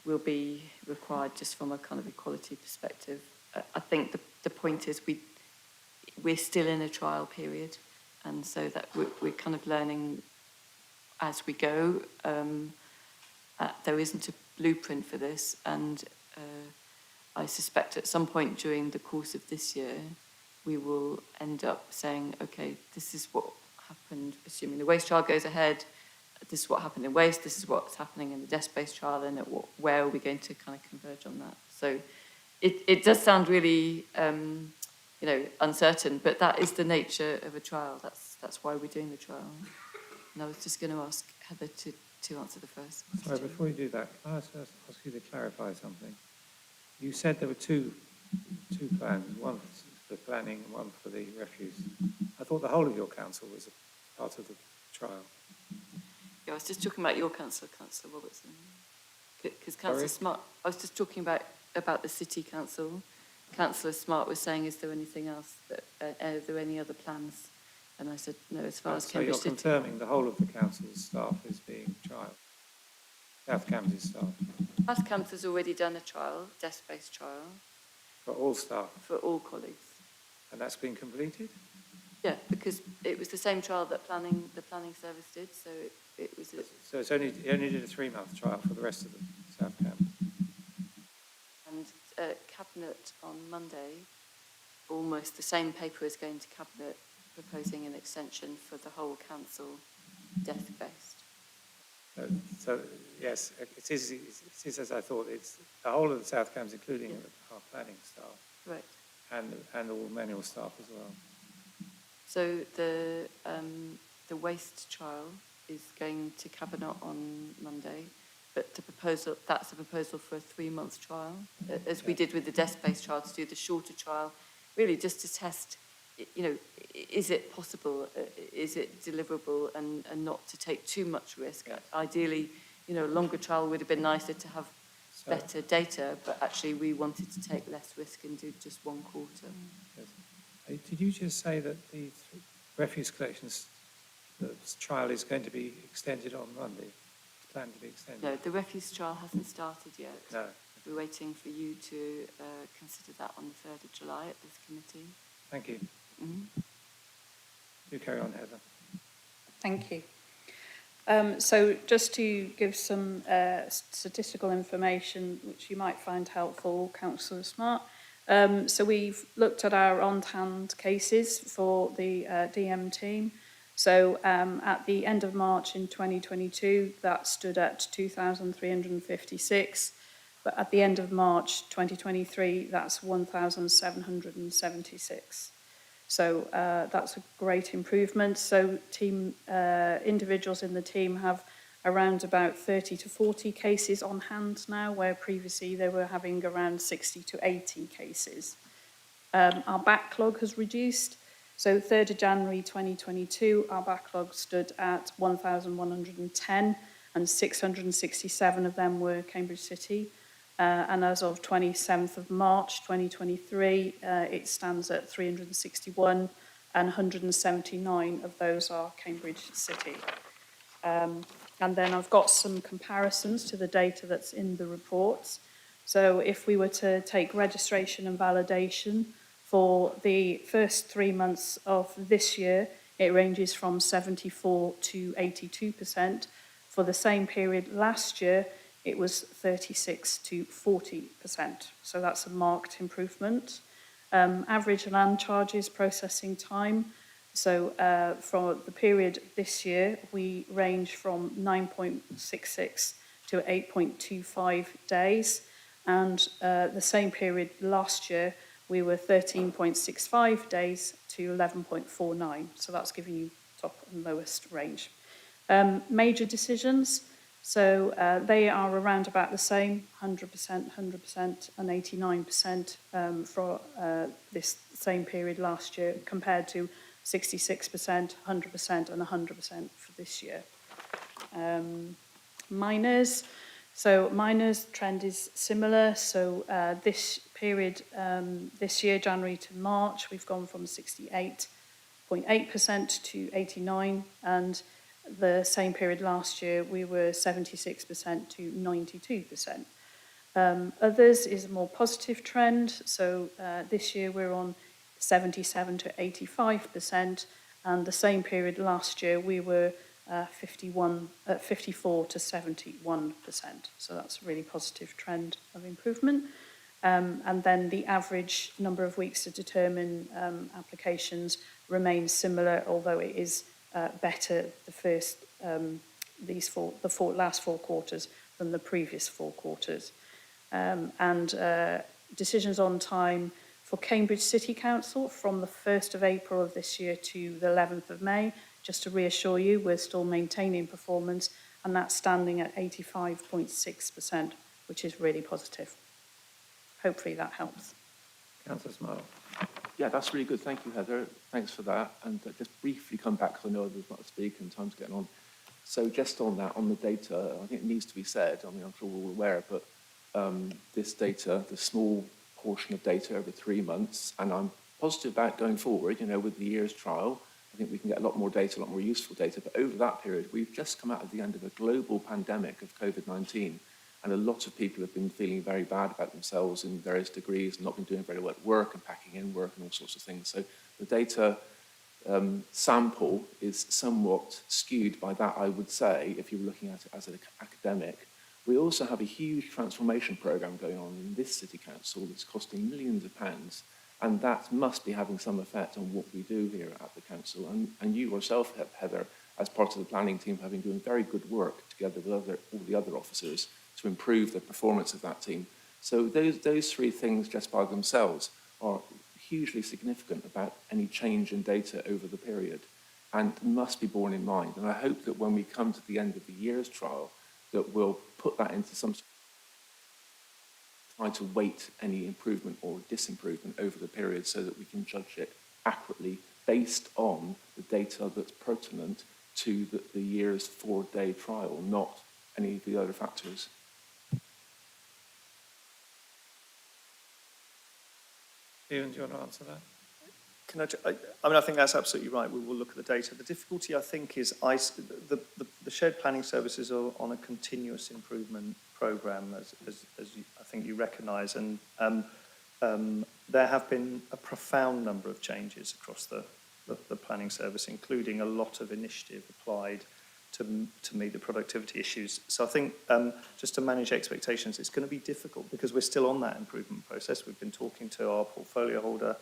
will be required just from a kind of equality perspective. I think the point is we're still in a trial period, and so that we're kind of learning as we go. There isn't a blueprint for this, and I suspect at some point during the course of this year, we will end up saying, okay, this is what happened, assuming the waste trial goes ahead, this is what happened in waste, this is what's happening in the desk-based trial, and where are we going to kind of converge on that? So it does sound really, uncertain, but that is the nature of a trial. That's why we're doing the trial. And I was just going to ask Heather to answer the first question. Sorry, before you do that, can I ask you to clarify something? You said there were two plans, one for planning and one for the refuse. I thought the whole of your council was a part of the trial. Yeah, I was just talking about your council, Councillor Robertson. Because Councillor Smart, I was just talking about the City Council. Councillor Smart was saying, is there anything else, are there any other plans? And I said, no, as far as Cambridge City. So you're confirming the whole of the council's staff is being trialled? South Cambs' staff? South Cambs has already done a trial, desk-based trial. For all staff? For all colleagues. And that's been completed? Yeah, because it was the same trial that the planning service did, so it was... So it only did a 3-month trial for the rest of the South Cambs? And Cabinet on Monday, almost the same paper is going to Cabinet, proposing an extension for the whole council desk-based. So yes, it is as I thought. It's the whole of the South Cambs, including our planning staff. Right. And all manual staff as well. So the waste trial is going to Cabinet on Monday, but that's a proposal for a 3-month trial, as we did with the desk-based trial, to do the shorter trial, really just to test, is it possible, is it deliverable, and not to take too much risk. Ideally, a longer trial would have been nicer to have better data, but actually we wanted to take less risk and do just 1 quarter. Yes. Did you just say that the refuse collections, the trial is going to be extended on Monday? It's planned to be extended? No, the refuse trial hasn't started yet. No. We're waiting for you to consider that on the 3rd of July at this committee. Thank you. Mm-hmm. Do carry on, Heather. Thank you. So just to give some statistical information which you might find helpful, Councillor Smart. So we've looked at our on-hand cases for the DM team. So at the end of March in 2022, that stood at 2,356. But at the end of March 2023, that's 1,776. So that's a great improvement. So individuals in the team have around about 30 to 40 cases on hand now, where previously they were having around 60 to 80 cases. Our backlog has reduced. So 3rd of January 2022, our backlog stood at 1,110 and 667 of them were Cambridge City. And as of 27th of March 2023, it stands at 361 and 179 of those are Cambridge City. And then I've got some comparisons to the data that's in the reports. So if we were to take registration and validation for the first 3 months of this year, it ranges from 74 to 82%. For the same period last year, it was 36 to 40%. So that's a marked improvement. Average land charges processing time. So for the period this year, we range from 9.66 to 8.25 days. And the same period last year, we were 13.65 days to 11.49. So that's giving you top and lowest range. Major decisions, so they are around about the same, 100%, 100% and 89% for this same period last year, compared to 66%, 100% and 100% for this year. Minors, so minors trend is similar. So this period, this year, January to March, we've gone from 68.8% to 89%, and the same period last year, we were 76% to 92%. Others is a more positive trend. So this year we're on 77 to 85%, and the same period last year we were 54 to 71%. So that's a really positive trend of improvement. And then the average number of weeks to determine applications remains similar, although it is better last 4 quarters than the previous 4 quarters. And decisions on time for Cambridge City Council from the 1st of April of this year to the 11th of May. Just to reassure you, we're still maintaining performance, and that's standing at 85.6%, which is really positive. Hopefully that helps. Councillor Smile. Yeah, that's really good. Thank you, Heather. Thanks for that. And just briefly come back, because I know others want to speak and time's getting on. So just on that, on the data, I think it needs to be said, I mean, I'm sure we're all aware, but this data, the small portion of data over 3 months, and I'm positive about going forward, you know, with the year's trial, I think we can get a lot more data, a lot more useful data. But over that period, we've just come out at the end of a global pandemic of COVID-19, and a lot of people have been feeling very bad about themselves in various degrees, and not been doing very well at work and packing in work and all sorts of things. So the data sample is somewhat skewed by that, I would say, if you were looking at it as an academic. We also have a huge transformation programme going on in this city council that's costing millions of pounds, and that must be having some effect on what we do here at the council. And you yourself, Heather, as part of the planning team, have been doing very good work together with all the other officers to improve the performance of that team. So those 3 things just by themselves are hugely significant about any change in data over the period, and must be borne in mind. And I hope that when we come to the end of the year's trial, that we'll put that into some try to weight any improvement or disimprovement over the period so that we can judge it accurately based on the data that's pertinent to the year's 4-day trial, not any of the other factors. Ian, do you want to answer that? I mean, I think that's absolutely right. We will look at the data. The difficulty, I think, is the shared planning services are on a continuous improvement programme, as I think you recognise, and there have been a profound number of changes across the planning service, including a lot of initiative applied to meet the productivity issues. So I think just to manage expectations, it's going to be difficult because we're still on that improvement process. We've been talking to our portfolio holder,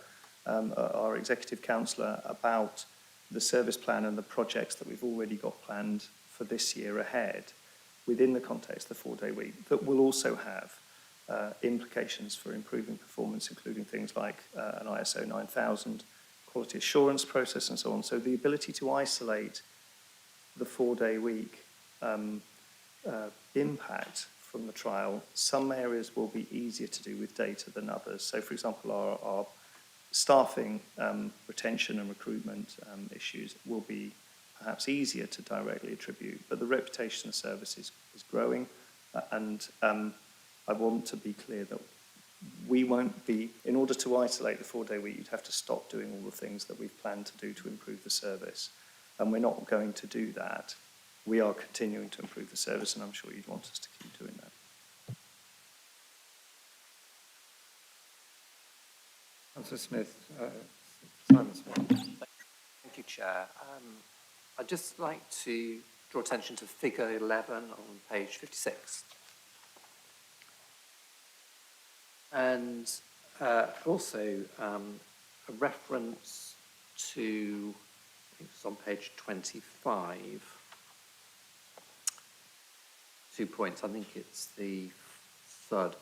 our executive councillor, about the service plan and the projects that we've already got planned for this year ahead within the context of the 4-day week that will also have implications for improving performance, including things like an ISO 9000 quality assurance process and so on. So the ability to isolate the 4-day week impact from the trial, some areas will be easier to do with data than others. So, for example, our staffing, retention and recruitment issues will be perhaps easier to directly attribute, but the reputation of the service is growing, and I want to be clear that we won't be, in order to isolate the 4-day week, you'd have to stop doing all the things that we've planned to do to improve the service, and we're not going to do that. We are continuing to improve the service, and I'm sure you'd want us to keep doing that. Councillor Smith, Simon Smith. Thank you, Chair. I'd just like to draw attention to figure 11 on page 56. And also a reference to, I think it's on page 25, 2 points. I think it's the third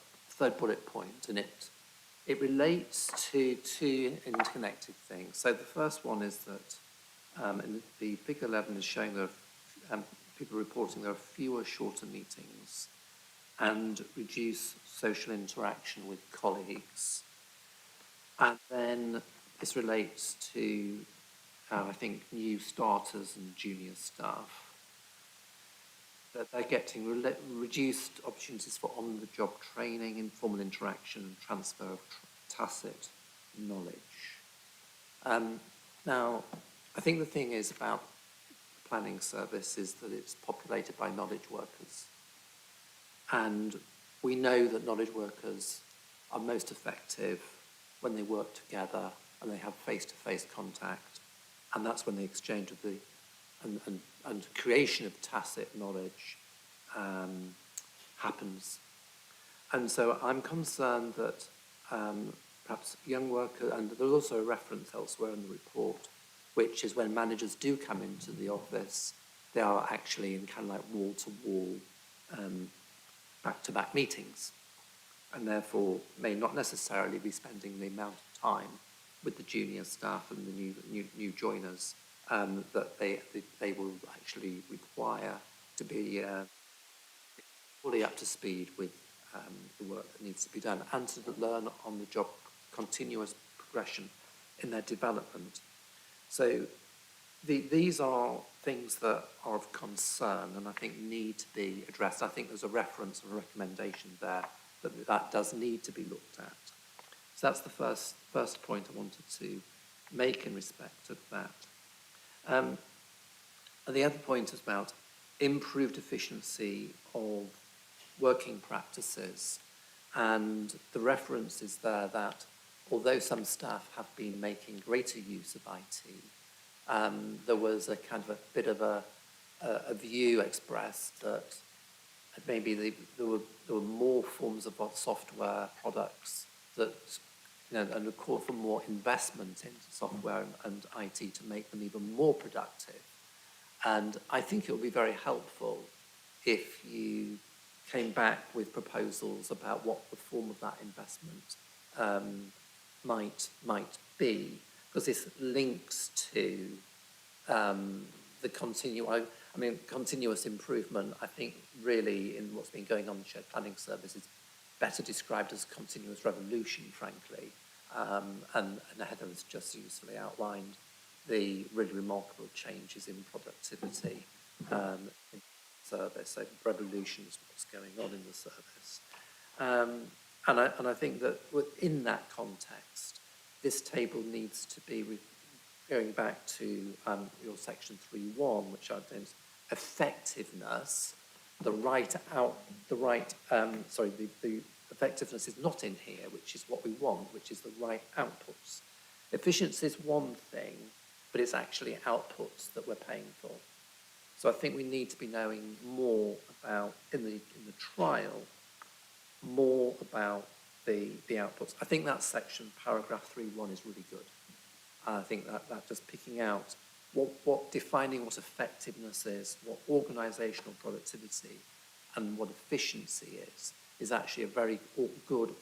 bullet point, and it relates to two interconnected things. So the first one is that in the Figure 11 is showing that people reporting there are fewer shorter meetings and reduce social interaction with colleagues. And then this relates to, I think, new starters and junior staff, that they're getting reduced opportunities for on-the-job training, informal interaction, and transfer of tacit knowledge. Now, I think the thing is about the planning service is that it's populated by knowledge workers. And we know that knowledge workers are most effective when they work together and they have face-to-face contact. And that's when the exchange of the and creation of tacit knowledge happens. And so I'm concerned that perhaps young workers, and there's also a reference elsewhere in the report, which is when managers do come into the office, they are actually in kind of like wall-to-wall, back-to-back meetings, and therefore may not necessarily be spending the amount of time with the junior staff and the new joiners that they will actually require to be fully up to speed with the work that needs to be done, and to learn on the job continuous progression in their development. So these are things that are of concern and I think need to be addressed. I think there's a reference or a recommendation there that does need to be looked at. So that's the first point I wanted to make in respect of that. And the other point is about improved efficiency of working practices. And the reference is there that although some staff have been making greater use of IT, there was a kind of a bit of a view expressed that maybe there were more forms of software products that, and a call for more investment into software and IT to make them even more productive. And I think it would be very helpful if you came back with proposals about what the form of that investment might be, because this links to the continuous improvement. I think really in what's been going on in the shared planning service is better described as continuous revolution, frankly. And Heather has just usefully outlined the really remarkable changes in productivity in the service. So revolution is what's going on in the service. And I think that within that context, this table needs to be, going back to your section 3.1, which I've done, effectiveness, the effectiveness is not in here, which is what we want, which is the right outputs. Efficiency is one thing, but it's actually outputs that we're paying for. So I think we need to be knowing more about, in the trial, more about the outputs. I think that section, paragraph 3.1, is really good. I think that just picking out what defining what effectiveness is, what organisational productivity and what efficiency is actually a very good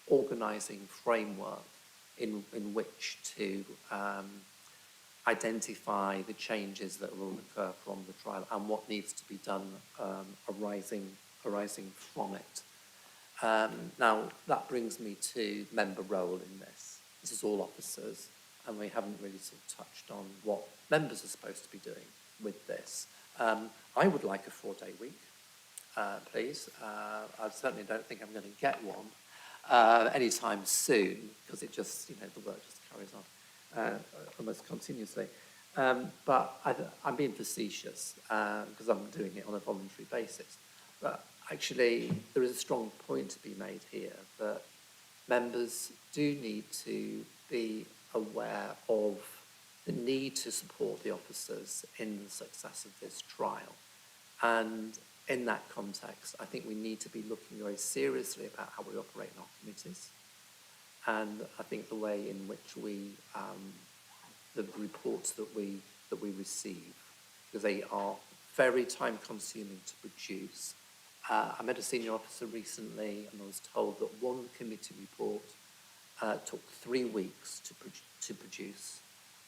organising framework in which to identify the changes that will occur from the trial and what needs to be done arising from it. Now, that brings me to member role in this. This is all officers, and we haven't really sort of touched on what members are supposed to be doing with this. I would like a 4-day week, please. I certainly don't think I'm going to get one anytime soon, because it just, the work just carries on almost continuously. But I'm being facetious because I'm doing it on a voluntary basis. But actually, there is a strong point to be made here that members do need to be aware of the need to support the officers in the success of this trial. And in that context, I think we need to be looking very seriously about how we operate in our committees. And I think the way in which we, the reports that we receive, because they are very time consuming to produce, I met a senior officer recently and I was told that one committee report took 3 weeks to produce,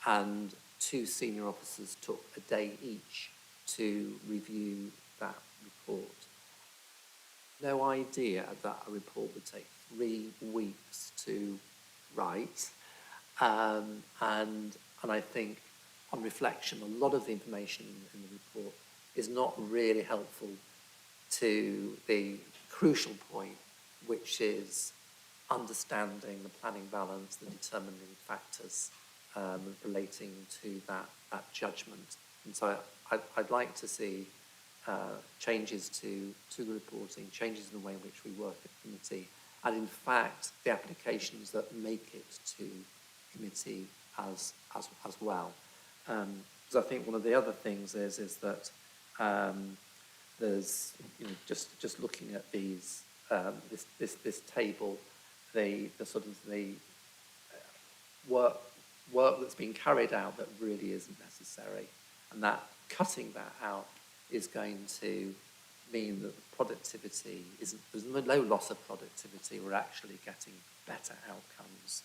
and 2 senior officers took a day each to review that report. No idea that a report would take 3 weeks to write, and I think on reflection, a lot of the information in the report is not really helpful to the crucial point, which is understanding the planning balance, the determining factors relating to that judgment. And so I'd like to see changes to the reporting, changes in the way in which we work at committee, and in fact the applications that make it to committee as well. Because I think one of the other things is that there's, you know, just looking at these this table, the sort of the work that's being carried out that really isn't necessary, and that cutting that out is going to mean that the productivity isn't, there's no loss of productivity, we're actually getting better outcomes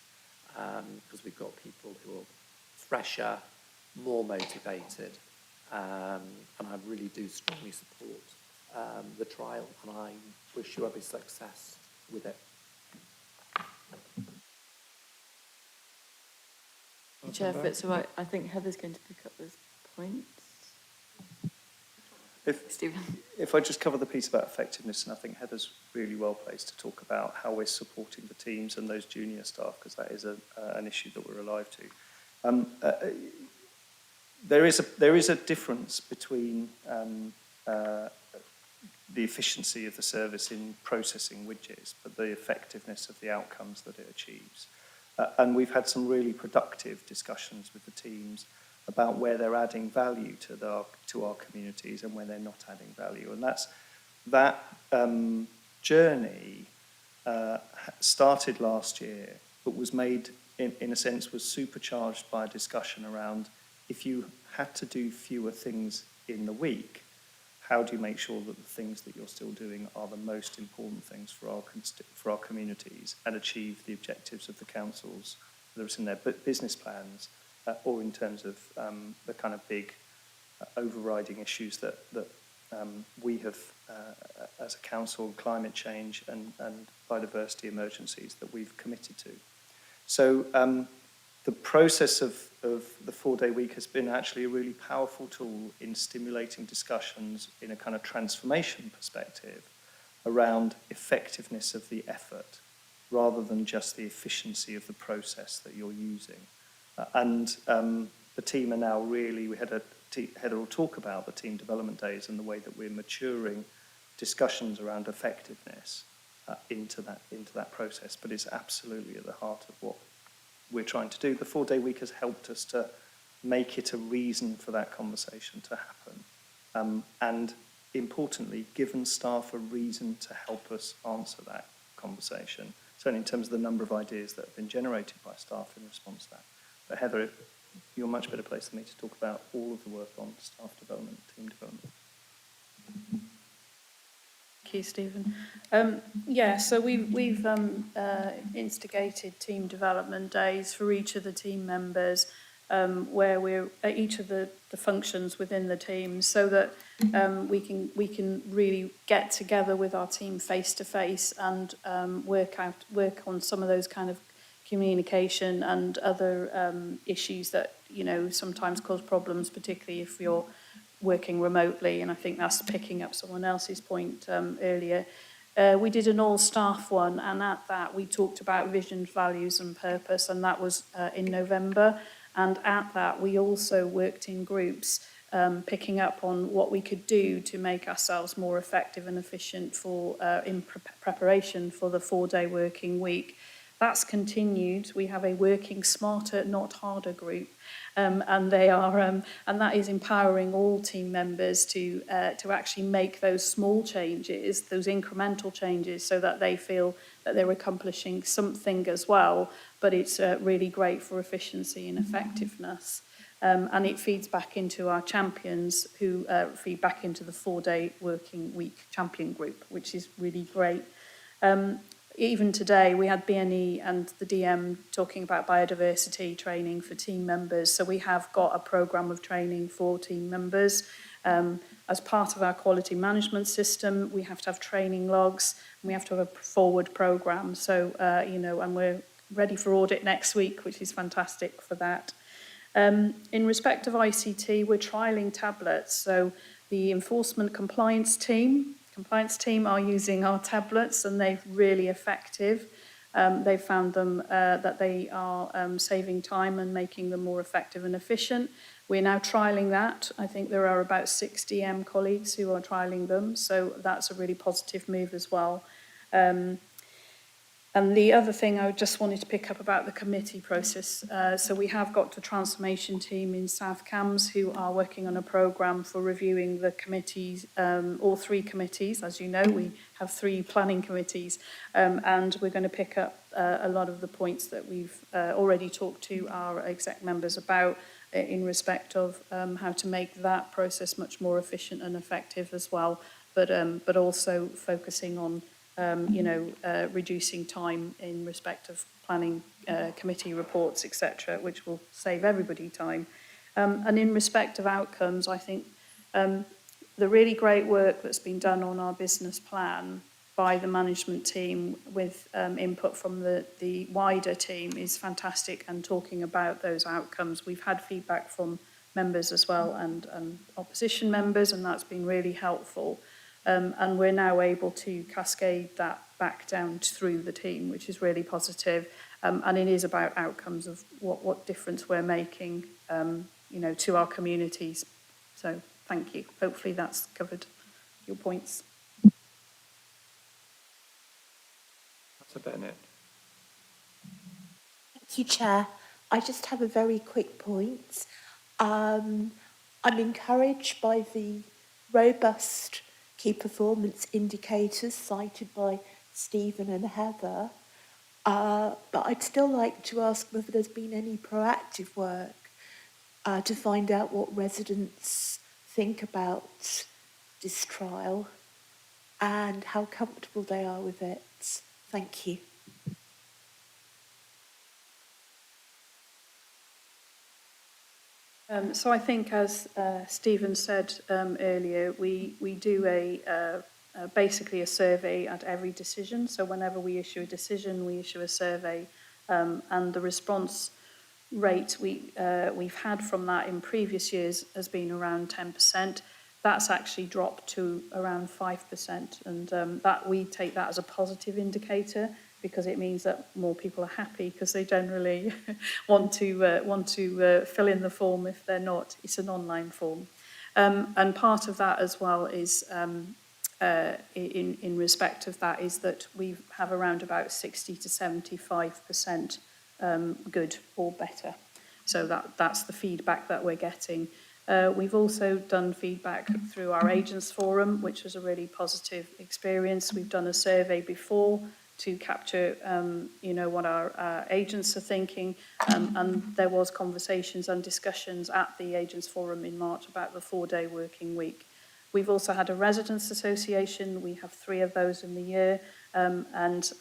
because we've got people who are fresher, more motivated, and I really do strongly support the trial, and I wish you every success with it. Chair, if it's all right, I think Heather's going to pick up those points. Stephen. If I just cover the piece about effectiveness, and I think Heather's really well placed to talk about how we're supporting the teams and those junior staff, because that is an issue that we're alive to. There is a difference between the efficiency of the service in processing widgets, but the effectiveness of the outcomes that it achieves. And we've had some really productive discussions with the teams about where they're adding value to our communities and where they're not adding value. And that journey started last year, but was made, in a sense, was supercharged by a discussion around, if you had to do fewer things in the week, how do you make sure that the things that you're still doing are the most important things for our communities and achieve the objectives of the councils, whether it's in their business plans or in terms of the kind of big overriding issues that we have as a council, climate change and biodiversity emergencies that we've committed to. So the process of the 4-day week has been actually a really powerful tool in stimulating discussions in a kind of transformation perspective around effectiveness of the effort rather than just the efficiency of the process that you're using. The team are now really, Heather will talk about the team development days and the way that we're maturing discussions around effectiveness into that process, but it's absolutely at the heart of what we're trying to do. The 4-day week has helped us to make it a reason for that conversation to happen. And importantly, given staff a reason to help us answer that conversation, certainly in terms of the number of ideas that have been generated by staff in response to that. But Heather, you're much better placed than me to talk about all of the work on staff development, team development. Thank you, Stephen. So we've instigated team development days for each of the team members, where we're at each of the functions within the team, so that we can really get together with our team face to face and work on some of those kind of communication and other issues that sometimes cause problems, particularly if you're working remotely, and I think that's picking up someone else's point earlier. We did an all-staff one, and at that we talked about vision, values and purpose, and that was in November. And at that we also worked in groups, picking up on what we could do to make ourselves more effective and efficient in preparation for the 4-day working week. That's continued. We have a working smarter, not harder group, and they are, and that is empowering all team members to actually make those small changes, those incremental changes, so that they feel that they're accomplishing something as well, but it's really great for efficiency and effectiveness. And it feeds back into our champions who feed back into the 4-day working week champion group, which is really great. Even today, we had BNE and the DM talking about biodiversity training for team members. So we have got a programme of training for team members. As part of our quality management system, we have to have training logs, and we have to have a forward programme. So, and we're ready for audit next week, which is fantastic for that. In respect of ICT, we're trialling tablets. So the enforcement compliance team are using our tablets, and they're really effective. They've found them that they are saving time and making them more effective and efficient. We're now trialling that. I think there are about 6 DM colleagues who are trialling them, so that's a really positive move as well. And the other thing I just wanted to pick up about the committee process. So we have got the transformation team in South Cambs who are working on a programme for reviewing the committees, all 3 committees. As you know, we have 3 planning committees, and we're going to pick up a lot of the points that we've already talked to our exec members about in respect of how to make that process much more efficient and effective as well, but also focusing on reducing time in respect of planning committee reports, etc., which will save everybody time. And in respect of outcomes, I think the really great work that's been done on our business plan by the management team with input from the wider team is fantastic, and talking about those outcomes. We've had feedback from members as well and opposition members, and that's been really helpful. And we're now able to cascade that back down through the team, which is really positive. And it is about outcomes of what difference we're making, to our communities. So thank you. Hopefully that's covered your points. Councillor Bennett. Thank you, Chair. I just have a very quick point. I'm encouraged by the robust key performance indicators cited by Stephen and Heather, but I'd still like to ask whether there's been any proactive work to find out what residents think about this trial and how comfortable they are with it. Thank you. So I think, as Stephen said earlier, we do basically a survey at every decision. So whenever we issue a decision, we issue a survey, and the response rate we've had from that in previous years has been around 10%. That's actually dropped to around 5%, and that we take that as a positive indicator, because it means that more people are happy, because they generally want to fill in the form if they're not. It's an online form, and part of that as well is in respect of that is that we have around about 60 to 75% good or better. So that's the feedback that we're getting. We've also done feedback through our agents forum, which was a really positive experience. We've done a survey before to capture, what our agents are thinking, and there was conversations and discussions at the agents forum in March about the 4-day working week. We've also had a residents association. We have 3 of those in the year, and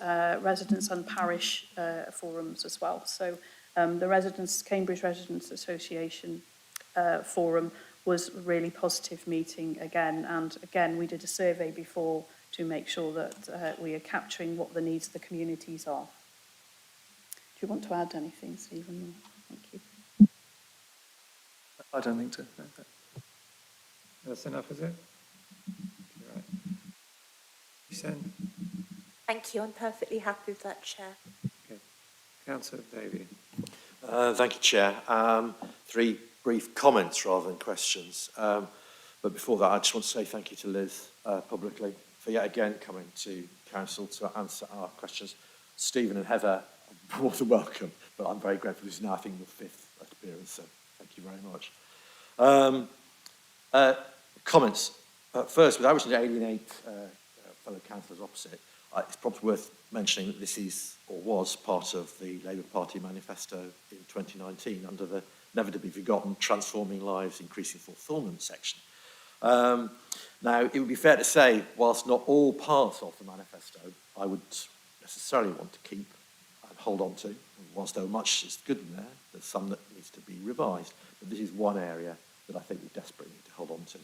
residents and parish forums as well. So the Cambridge Residents Association forum was a really positive meeting again, and again we did a survey before to make sure that we are capturing what the needs of the communities are. Do you want to add anything, Stephen? Thank you. I don't think so. No. That's enough, is it? Right. Sen? Thank you. I'm perfectly happy with that, Chair. Okay. Councillor Davey. Thank you, Chair. 3 brief comments rather than questions. But before that, I just want to say thank you to Liz publicly for yet again coming to Council to answer our questions. Stephen and Heather are more than welcome, but I'm very grateful. This is now, I think, the 5th appearance, so thank you very much. Comments. First, without wishing to alienate fellow councillors opposite, It's probably worth mentioning that this is, or was, part of the Labour Party manifesto in 2019 under the never-to-be-forgotten Transforming Lives, Increasing Fulfilment section. Now, it would be fair to say, whilst not all parts of the manifesto I would necessarily want to keep and hold on to, whilst though much is good in there, there's some that needs to be revised. But this is one area that I think we desperately need to hold on to,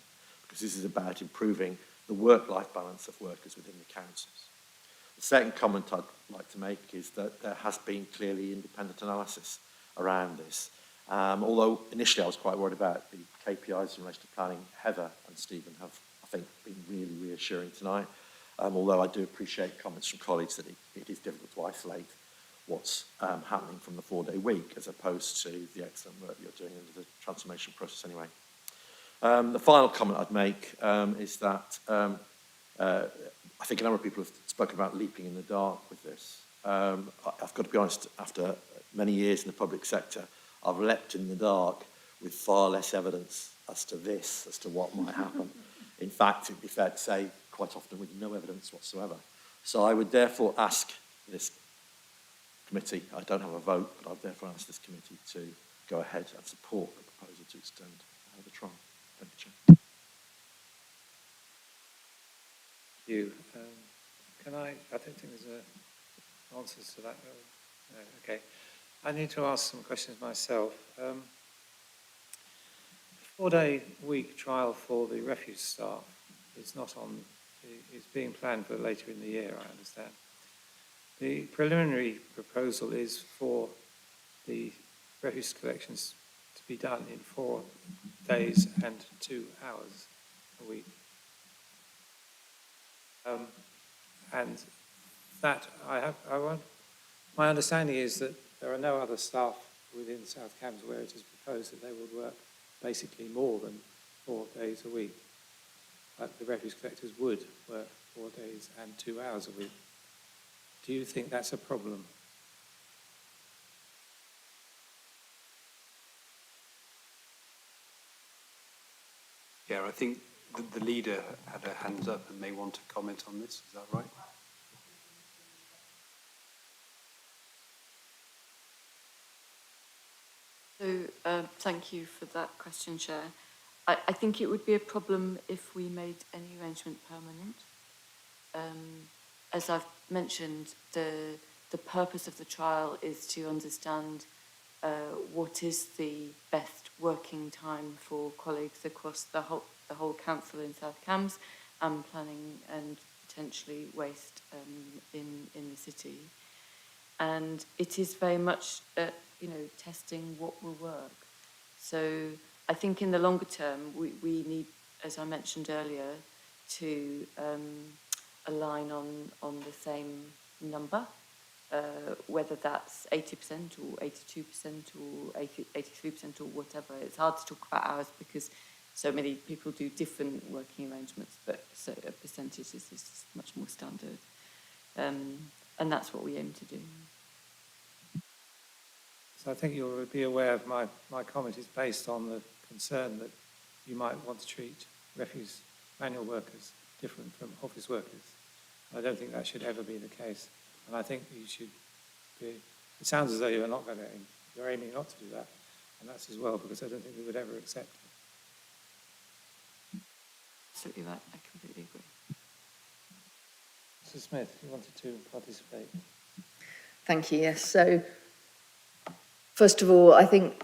because this is about improving the work-life balance of workers within the councils. The second comment I'd like to make is that there has been clearly independent analysis around this. Although initially I was quite worried about the KPIs in relation to planning. Heather and Stephen have, I think, been really reassuring tonight. Although I do appreciate comments from colleagues that it is difficult to isolate what's happening from the 4-day week as opposed to the excellent work you're doing under the transformation process anyway. The final comment I'd make is that I think a number of people have spoken about leaping in the dark with this. I've got to be honest, after many years in the public sector, I've leapt in the dark with far less evidence as to what might happen. In fact, it'd be fair to say, quite often with no evidence whatsoever. So I would therefore ask this committee, I don't have a vote, but I'd therefore ask this committee to go ahead and support the proposal to extend the trial. Thank you, Chair. You, can I don't think there's answers to that. No, okay. I need to ask some questions myself. The 4-day week trial for the refuse staff is not on, is being planned for later in the year, I understand. The preliminary proposal is for the refuse collections to be done in 4 days and 2 hours a week. And that my understanding is that there are no other staff within South Cambs where it is proposed that they would work basically more than 4 days a week. But the refuse collectors would work 4 days and 2 hours a week. Do you think that's a problem? Yeah, I think the leader had her hands up and may want to comment on this. Is that right? So thank you for that question, Chair. I think it would be a problem if we made any arrangement permanent. As I've mentioned, the purpose of the trial is to understand what is the best working time for colleagues across the whole council in South Cambs, and planning and potentially waste in the city. And it is very much, testing what will work. So I think in the longer term, we need, as I mentioned earlier, to align on the same number, whether that's 80% or 82% or 83% or whatever. It's hard to talk about hours because so many people do different working arrangements, but so a percentage is much more standard. And that's what we aim to do. So I think you'll be aware of my comment is based on the concern that you might want to treat refuse manual workers different from office workers. I don't think that should ever be the case. And I think you should be, it sounds as though you're aiming not to do that. And that's as well, because I don't think we would ever accept it. Absolutely right, I completely agree. Mr. Smith, you wanted to participate. Thank you, yes. So, first of all, I think,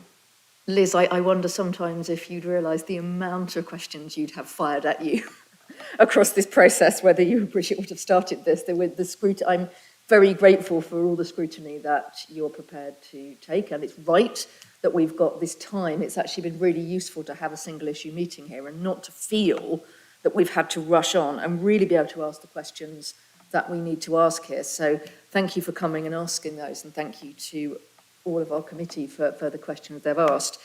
Liz, I wonder sometimes if you'd realise the amount of questions you'd have fired at you across this process, whether you and Bridget would have started this. With the scrutiny, I'm very grateful for all the scrutiny that you're prepared to take, and it's right that we've got this time. It's actually been really useful to have a single issue meeting here and not to feel that we've had to rush on and really be able to ask the questions that we need to ask here. So thank you for coming and asking those, and thank you to all of our committee for the questions they've asked.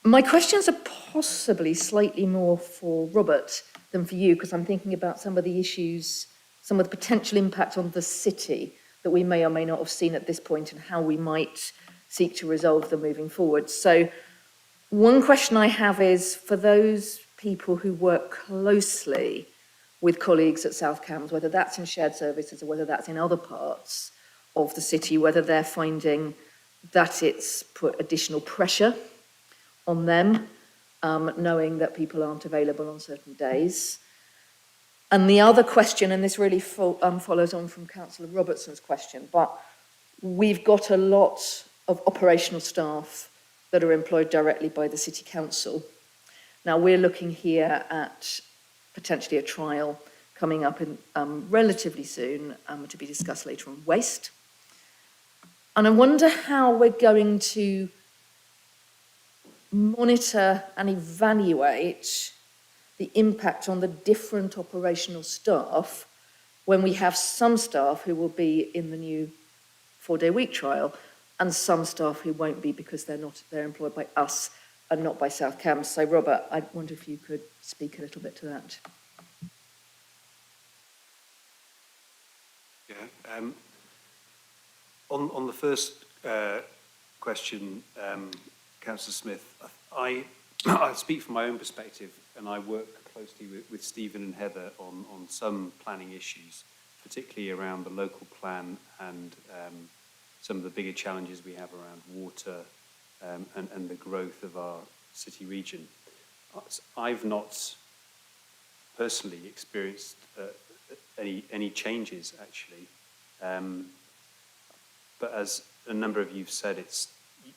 My questions are possibly slightly more for Robert than for you, because I'm thinking about some of the issues, some of the potential impact on the city that we may or may not have seen at this point and how we might seek to resolve them moving forward. So one question I have is, for those people who work closely with colleagues at South Cambs, whether that's in shared services or whether that's in other parts of the city, whether they're finding that it's put additional pressure on them, knowing that people aren't available on certain days. And the other question, and this really follows on from Councillor Robertson's question, but we've got a lot of operational staff that are employed directly by the City Council. Now, we're looking here at potentially a trial coming up in relatively soon, to be discussed later on waste. And I wonder how we're going to monitor and evaluate the impact on the different operational staff when we have some staff who will be in the new 4-day week trial and some staff who won't be because they're employed by us and not by South Cambs. So Robert, I wonder if you could speak a little bit to that. Yeah. On the first question, Councillor Smith, I speak from my own perspective, and I work closely with Stephen and Heather on some planning issues, particularly around the local plan and some of the bigger challenges we have around water and the growth of our city region. I've not personally experienced any changes, actually. But as a number of you've said,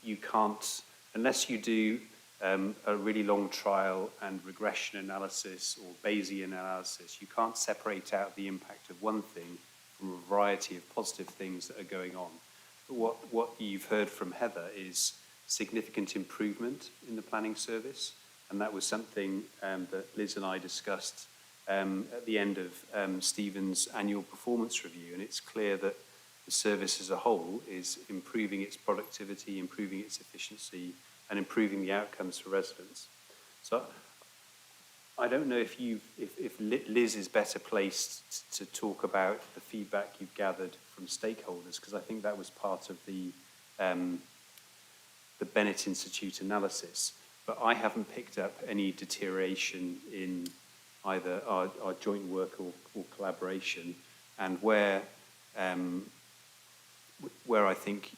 you can't, unless you do a really long trial and regression analysis or Bayesian analysis, you can't separate out the impact of one thing from a variety of positive things that are going on. But what you've heard from Heather is significant improvement in the planning service, and that was something that Liz and I discussed at the end of Stephen's annual performance review, and it's clear that the service as a whole is improving its productivity, improving its efficiency, and improving the outcomes for residents. So I don't know if Liz is better placed to talk about the feedback you've gathered from stakeholders, because I think that was part of the Bennett Institute analysis. But I haven't picked up any deterioration in either our joint work or collaboration, and where I think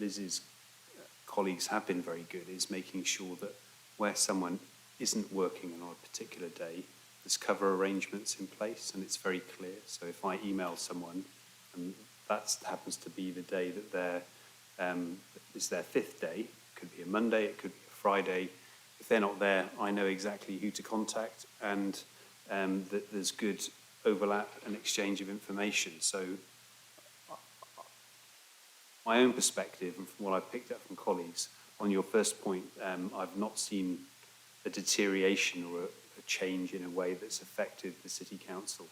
Liz's colleagues have been very good is making sure that where someone isn't working on a particular day, there's cover arrangements in place and it's very clear. So if I email someone and that happens to be the day that it's their 5th day, it could be a Monday, it could be a Friday. If they're not there, I know exactly who to contact, and that there's good overlap and exchange of information. So my own perspective, and from what I've picked up from colleagues, on your first point, I've not seen a deterioration or a change in a way that's affected the City Council.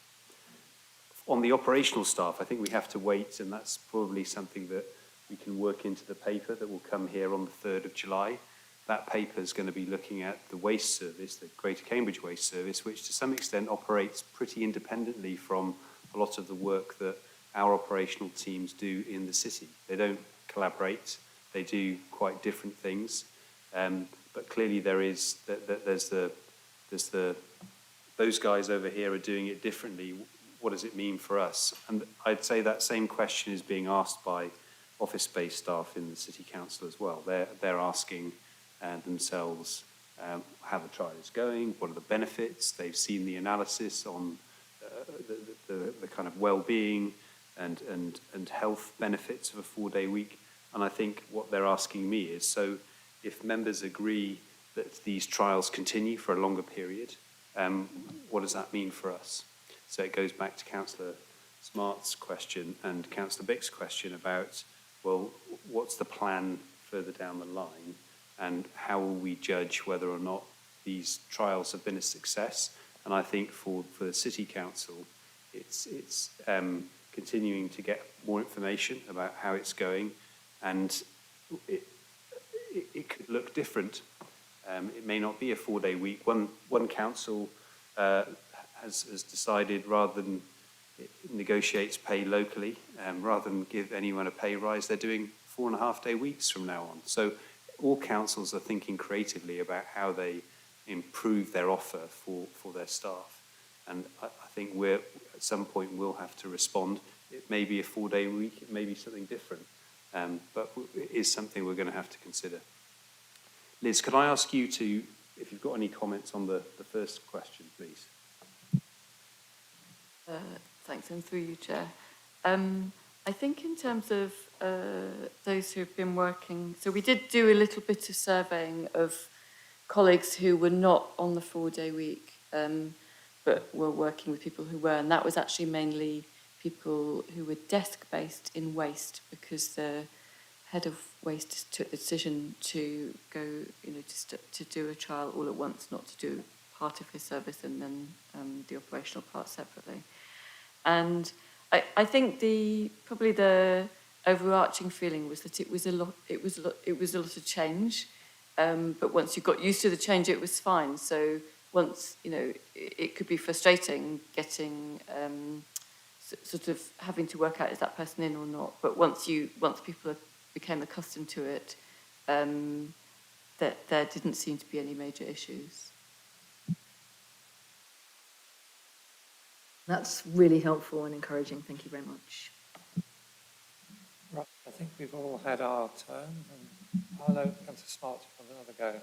On the operational staff, I think we have to wait, and that's probably something that we can work into the paper that will come here on the 3rd of July. That paper is going to be looking at the waste service, the Greater Cambridge Waste Service, which to some extent operates pretty independently from a lot of the work that our operational teams do in the city. They don't collaborate, they do quite different things, but clearly there's those guys over here are doing it differently. What does it mean for us? And I'd say that same question is being asked by office-based staff in the City Council as well. They're asking themselves how the trial is going, what are the benefits. They've seen the analysis on the kind of well-being and health benefits of a 4-day week. And I think what they're asking me is, so if members agree that these trials continue for a longer period, what does that mean for us? So it goes back to Councillor Smart's question and Councillor Bick's question about, well, what's the plan further down the line, and how will we judge whether or not these trials have been a success? And I think for the City Council, it's continuing to get more information about how it's going, and it could look different. It may not be a 4-day week. One council has decided, rather than it negotiates pay locally, rather than give anyone a pay rise, they're doing 4.5-day weeks from now on. So all councils are thinking creatively about how they improve their offer for their staff. And I think we're, at some point, we'll have to respond. It may be a 4-day week, it may be something different, but it is something we're going to have to consider. Liz, could I ask you to, if you've got any comments on the first question, please? Thanks, and through you, Chair. I think in terms of those who've been working, so we did do a little bit of surveying of colleagues who were not on the 4-day week, but were working with people who were, and that was actually mainly people who were desk-based in waste, because the head of waste took the decision to go, to do a trial all at once, not to do part of his service and then the operational part separately. And I think probably the overarching feeling was that it was a lot of change, but once you got used to the change, it was fine. So once, it could be frustrating getting sort of having to work out, is that person in or not? But once people became accustomed to it, that there didn't seem to be any major issues. That's really helpful and encouraging. Thank you very much. Right, I think we've all had our turn, and Arlo comes to Smart to have another go.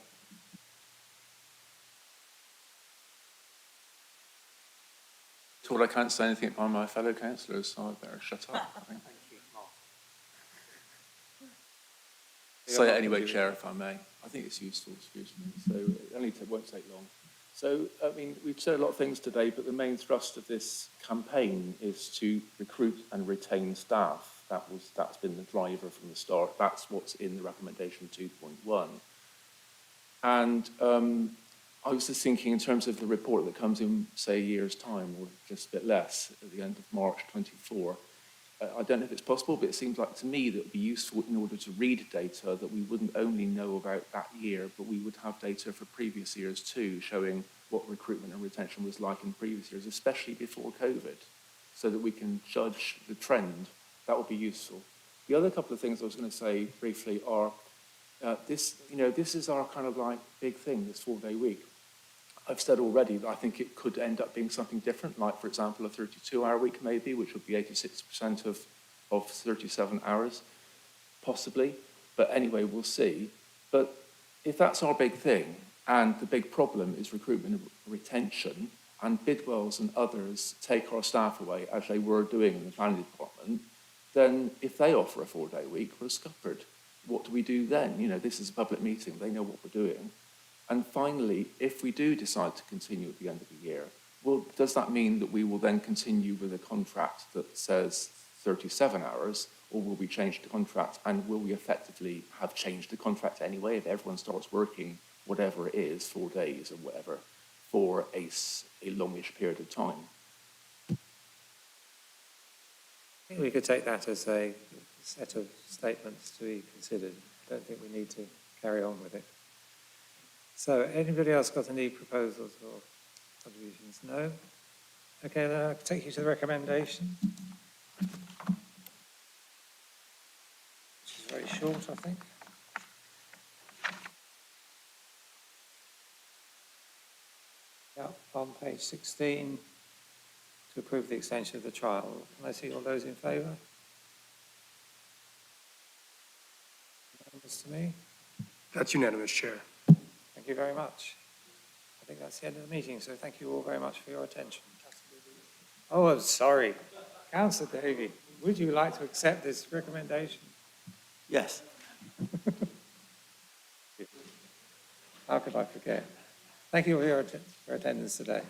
Told I can't say anything by my fellow councillors, so I better shut up, I think. Thank you, Mark. Say it anyway, Chair, if I may. I think it's useful, excuse me. So it only won't take long. So, I mean, we've said a lot of things today, but the main thrust of this campaign is to recruit and retain staff. That's been the driver from the start. That's what's in the recommendation 2.1. And I was just thinking in terms of the report that comes in, say, a year's time, or just a bit less, at the end of March 24. I don't know if it's possible, but it seems like to me that it would be useful in order to read data that we wouldn't only know about that year, but we would have data for previous years too, showing what recruitment and retention was like in previous years, especially before COVID, so that we can judge the trend. That would be useful. The other couple of things I was going to say briefly are, this is our kind of like big thing, this 4-day week. I've said already that I think it could end up being something different, like, for example, a 32-hour week maybe, which would be 86% of 37 hours, possibly. But anyway, we'll see. But if that's our big thing, and the big problem is recruitment and retention, and Bidwell's and others take our staff away, as they were doing in the planning department, then if they offer a 4-day week, we're scuppered. What do we do then? This is a public meeting. They know what we're doing. And finally, if we do decide to continue at the end of the year, well, does that mean that we will then continue with a contract that says 37 hours, or will we change the contract, and will we effectively have changed the contract anyway if everyone starts working whatever it is, 4 days or whatever, for a longish period of time? I think we could take that as a set of statements to be considered. I don't think we need to carry on with it. So, anybody else got any proposals or contributions? No? Okay, then I'll take you to the recommendation, which is very short, I think. Yeah, on page 16, to approve the extension of the trial. Can I see all those in favour? Unanimous to me? That's unanimous, Chair. Thank you very much. I think that's the end of the meeting, so thank you all very much for your attention. Oh, I'm sorry. Councillor Davey, would you like to accept this recommendation? Yes. How could I forget? Thank you for your attendance today.